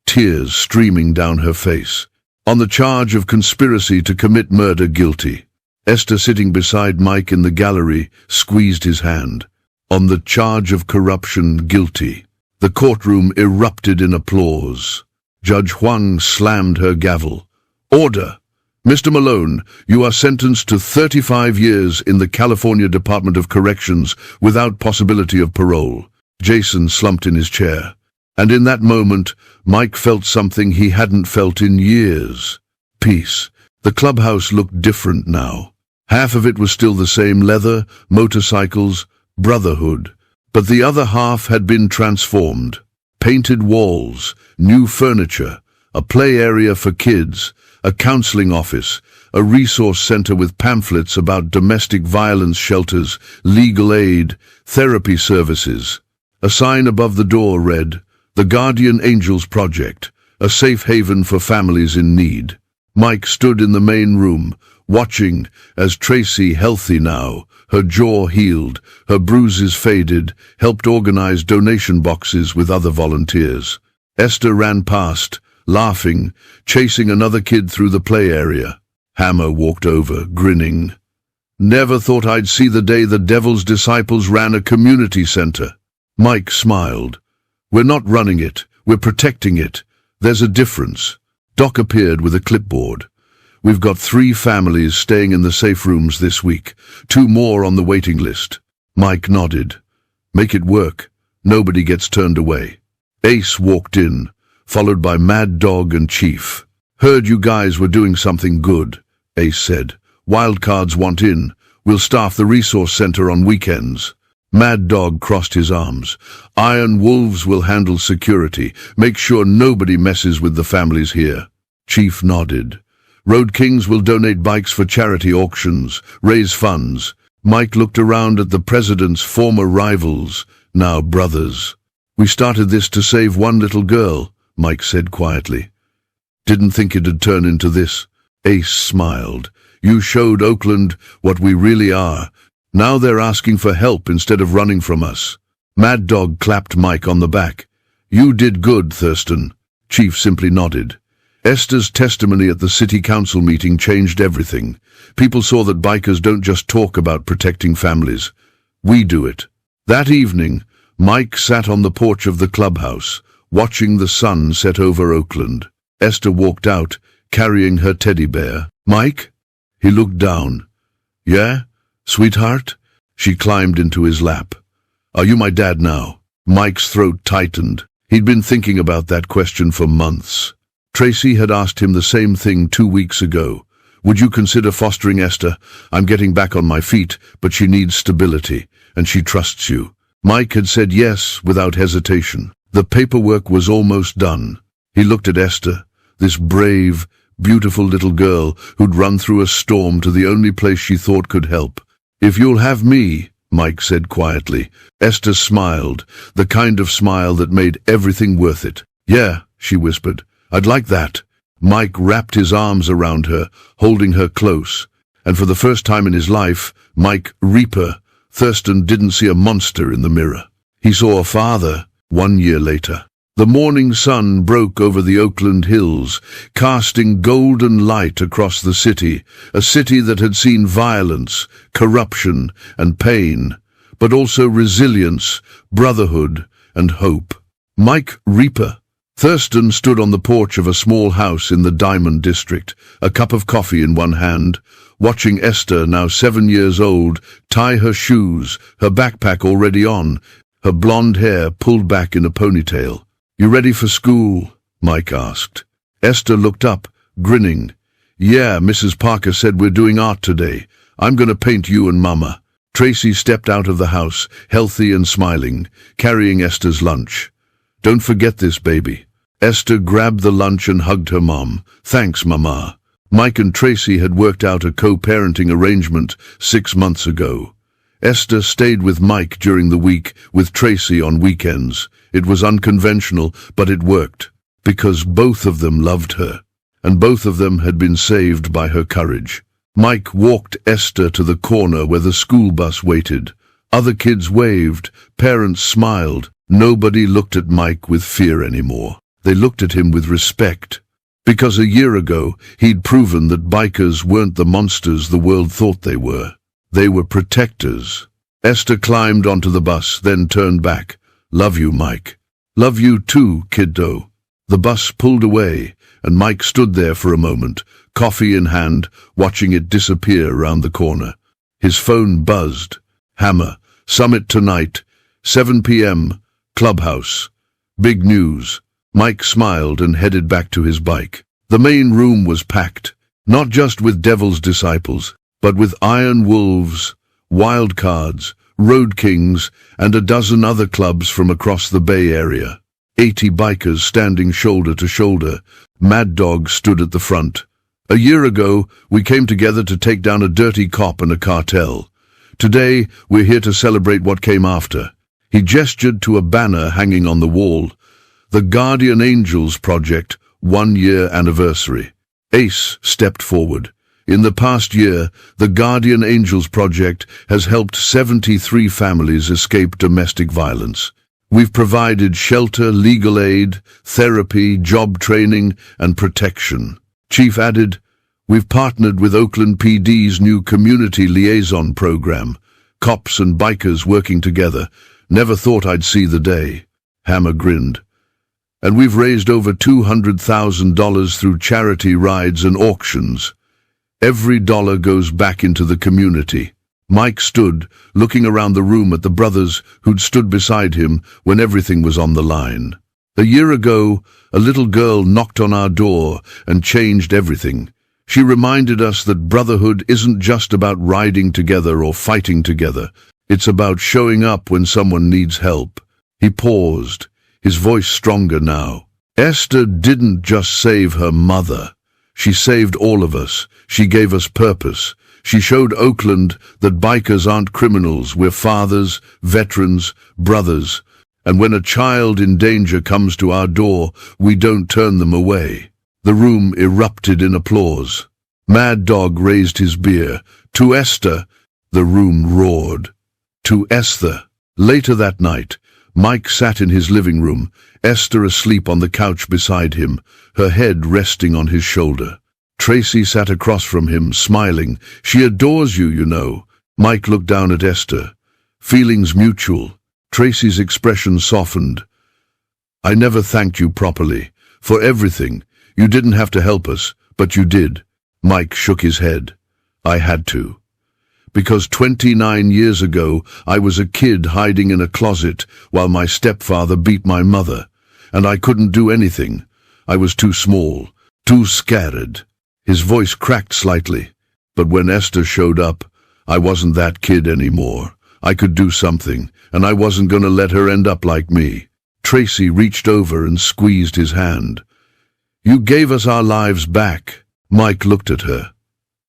tears streaming down her face. On the charge of conspiracy to commit murder, guilty. Esther, sitting beside Mike in the gallery, squeezed his hand. On the charge of corruption, guilty. The courtroom erupted in applause. Judge Huang slammed her gavel. Order! Mr. Malone, you are sentenced to 35 years in the California Department of Corrections without possibility of parole. Jason slumped in his chair. And in that moment, Mike felt something he hadn't felt in years. Peace. The clubhouse looked different now. Half of it was still the same leather, motorcycles, Brotherhood. But the other half had been transformed. Painted walls, new furniture, a play area for kids, a counseling office, a resource center with pamphlets about domestic violence shelters, legal aid, therapy services. A sign above the door read, "The Guardian Angels Project, a safe haven for families in need." Mike stood in the main room, watching as Tracy, healthy now, her jaw healed, her bruises faded, helped organize donation boxes with other volunteers. Esther ran past, laughing, chasing another kid through the play area. Hammer walked over, grinning. Never thought I'd see the day the devil's disciples ran a community center. Mike smiled. We're not running it, we're protecting it. There's a difference. Doc appeared with a clipboard. We've got 3 families staying in the safe rooms this week, 2 more on the waiting list. Mike nodded. Make it work. Nobody gets turned away. Ace walked in, followed by Mad Dog and Chief. Heard you guys were doing something good, Ace said. Wildcards want in. We'll staff the resource center on weekends. Mad Dog crossed his arms. Iron Wolves will handle security. Make sure nobody messes with the families here. Chief nodded. Road Kings will donate bikes for charity auctions, raise funds. Mike looked around at the president's former rivals, now brothers. We started this to save one little girl, Mike said quietly. Didn't think it'd turn into this. Ace smiled. You showed Oakland what we really are. Now they're asking for help instead of running from us. Mad Dog clapped Mike on the back. You did good, Thurston. Chief simply nodded. Esther's testimony at the city council meeting changed everything. People saw that bikers don't just talk about protecting families. We do it. That evening, Mike sat on the porch of the clubhouse, watching the sun set over Oakland. Esther walked out, carrying her teddy bear. Mike? He looked down. Yeah? Sweetheart? She climbed into his lap. Are you my dad now? Mike's throat tightened. He'd been thinking about that question for months. Tracy had asked him the same thing 2 weeks ago. Would you consider fostering Esther? I'm getting back on my feet, but she needs stability, and she trusts you. Mike had said yes without hesitation. The paperwork was almost done. He looked at Esther, this brave, beautiful little girl who'd run through a storm to the only place she thought could help. If you'll have me, Mike said quietly. Esther smiled, the kind of smile that made everything worth it. Yeah, she whispered. I'd like that. Mike wrapped his arms around her, holding her close. And for the first time in his life, Mike Reaper, Thurston didn't see a monster in the mirror. He saw a father 1 year later. The morning sun broke over the Oakland hills, casting golden light across the city, a city that had seen violence, corruption, and pain, but also resilience, brotherhood, and hope. Mike Reaper. Thurston stood on the porch of a small house in the Diamond District, a cup of coffee in one hand, watching Esther, now 7 years old, tie her shoes, her backpack already on, her blonde hair pulled back in a ponytail. You ready for school? Mike asked. Esther looked up, grinning. Yeah, Mrs. Parker said we're doing art today. I'm going to paint you and Mama. Tracy stepped out of the house, healthy and smiling, carrying Esther's lunch. Don't forget this, baby. Esther grabbed the lunch and hugged her mom. Thanks, Mama. Mike and Tracy had worked out a co-parenting arrangement 6 months ago. Esther stayed with Mike during the week, with Tracy on weekends. It was unconventional, but it worked, because both of them loved her, and both of them had been saved by her courage. Mike walked Esther to the corner where the school bus waited. Other kids waved, parents smiled. Nobody looked at Mike with fear anymore. They looked at him with respect, because a year ago he'd proven that bikers weren't the monsters the world thought they were. They were protectors. Esther climbed onto the bus, then turned back. Love you, Mike. Love you too, kiddo. The bus pulled away, and Mike stood there for a moment, coffee in hand, watching it disappear round the corner. His phone buzzed. Hammer. Summit tonight. 7 p.m. Clubhouse. Big news. Mike smiled and headed back to his bike. The main room was packed, not just with Devil's Disciples, but with Iron Wolves, Wildcards, Road Kings, and a dozen other clubs from across the Bay Area. 80 bikers standing shoulder to shoulder. Mad Dog stood at the front. A year ago, we came together to take down a dirty cop and a cartel. Today, we're here to celebrate what came after. He gestured to a banner hanging on the wall. The Guardian Angels Project, 1 year anniversary. Ace stepped forward. In the past year, the Guardian Angels Project has helped 73 families escape domestic violence. We've provided shelter, legal aid, therapy, job training, and protection. Chief added, We've partnered with Oakland PD's new community liaison program. Cops and bikers working together. Never thought I'd see the day. Hammer grinned. And we've raised over $200,000 through charity rides and auctions. Every dollar goes back into the community. Mike stood, looking around the room at the brothers who'd stood beside him when everything was on the line. A year ago, a little girl knocked on our door and changed everything. She reminded us that brotherhood isn't just about riding together or fighting together. It's about showing up when someone needs help. He paused, his voice stronger now. Esther didn't just save her mother. She saved all of us. She gave us purpose. She showed Oakland that bikers aren't criminals. We're fathers, veterans, brothers. And when a child in danger comes to our door, we don't turn them away. The room erupted in applause. Mad Dog raised his beer. To Esther, the room roared. To Esther. Later that night, Mike sat in his living room, Esther asleep on the couch beside him, her head resting on his shoulder. Tracy sat across from him, smiling. She adores you, you know. Mike looked down at Esther. Feelings mutual. Tracy's expression softened. I never thanked you properly. For everything. You didn't have to help us, but you did. Mike shook his head. I had to. Because 29 years ago, I was a kid hiding in a closet while my stepfather beat my mother, and I couldn't do anything. I was too small, too scared. His voice cracked slightly, but when Esther showed up, I wasn't that kid anymore. I could do something, and I wasn't going to let her end up like me. Tracy reached over and squeezed his hand. You gave us our lives back. Mike looked at her.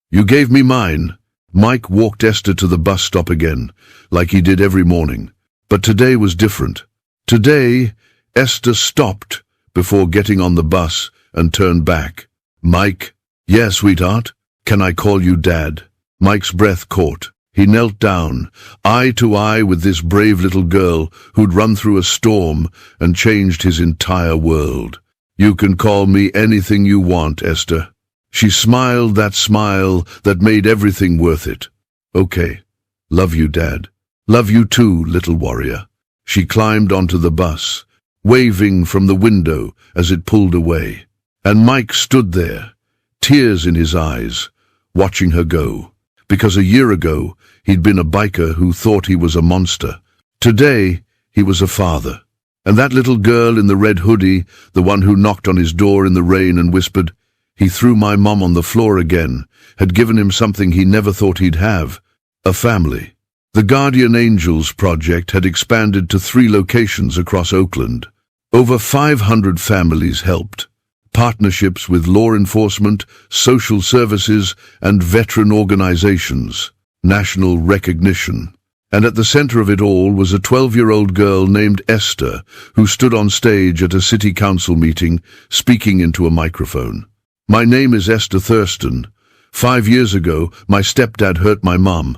You gave me mine. Mike walked Esther to the bus stop again, like he did every morning. But today was different. Today, Esther stopped before getting on the bus and turned back. Mike? Yeah, sweetheart. Can I call you Dad? Mike's breath caught. He knelt down, eye to eye with this brave little girl who'd run through a storm and changed his entire world. You can call me anything you want, Esther. She smiled that smile that made everything worth it. Okay. Love you, Dad. Love you too, little warrior. She climbed onto the bus, waving from the window as it pulled away. And Mike stood there, tears in his eyes, watching her go. Because a year ago, he'd been a biker who thought he was a monster. Today, he was a father. And that little girl in the red hoodie, the one who knocked on his door in the rain and whispered, "He threw my mom on the floor again," had given him something he never thought he'd have, a family. The Guardian Angels project had expanded to 3 locations across Oakland. Over 500 families helped. Partnerships with law enforcement, social services, and veteran organizations. National recognition. And at the center of it all was a 12-year-old girl named Esther, who stood on stage at a city council meeting, speaking into a microphone. My name is Esther Thurston. 5 years ago, my stepdad hurt my mom.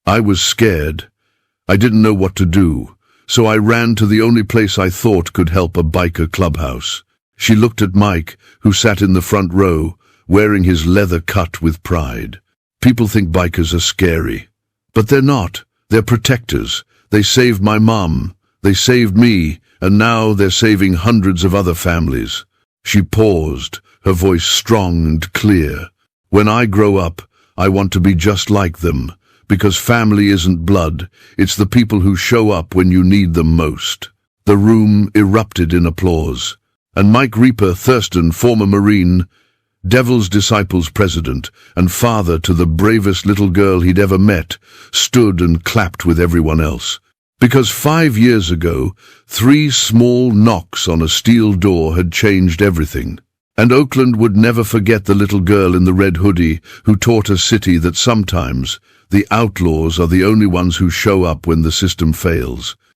I was scared. I didn't know what to do, so I ran to the only place I thought could help, a biker clubhouse. She looked at Mike, who sat in the front row, wearing his leather cut with pride. People think bikers are scary. But they're not. They're protectors. They saved my mom. They saved me, and now they're saving hundreds of other families. She paused, her voice strong and clear. When I grow up, I want to be just like them, because family isn't blood, it's the people who show up when you need them most. The room erupted in applause, and Mike Reaper Thurston, former Marine, Devil's Disciples president, and father to the bravest little girl he'd ever met, stood and clapped with everyone else. Because 5 years ago, 3 small knocks on a steel door had changed everything. And Oakland would never forget the little girl in the red hoodie who taught a city that sometimes the outlaws are the only ones who show up when the system fails.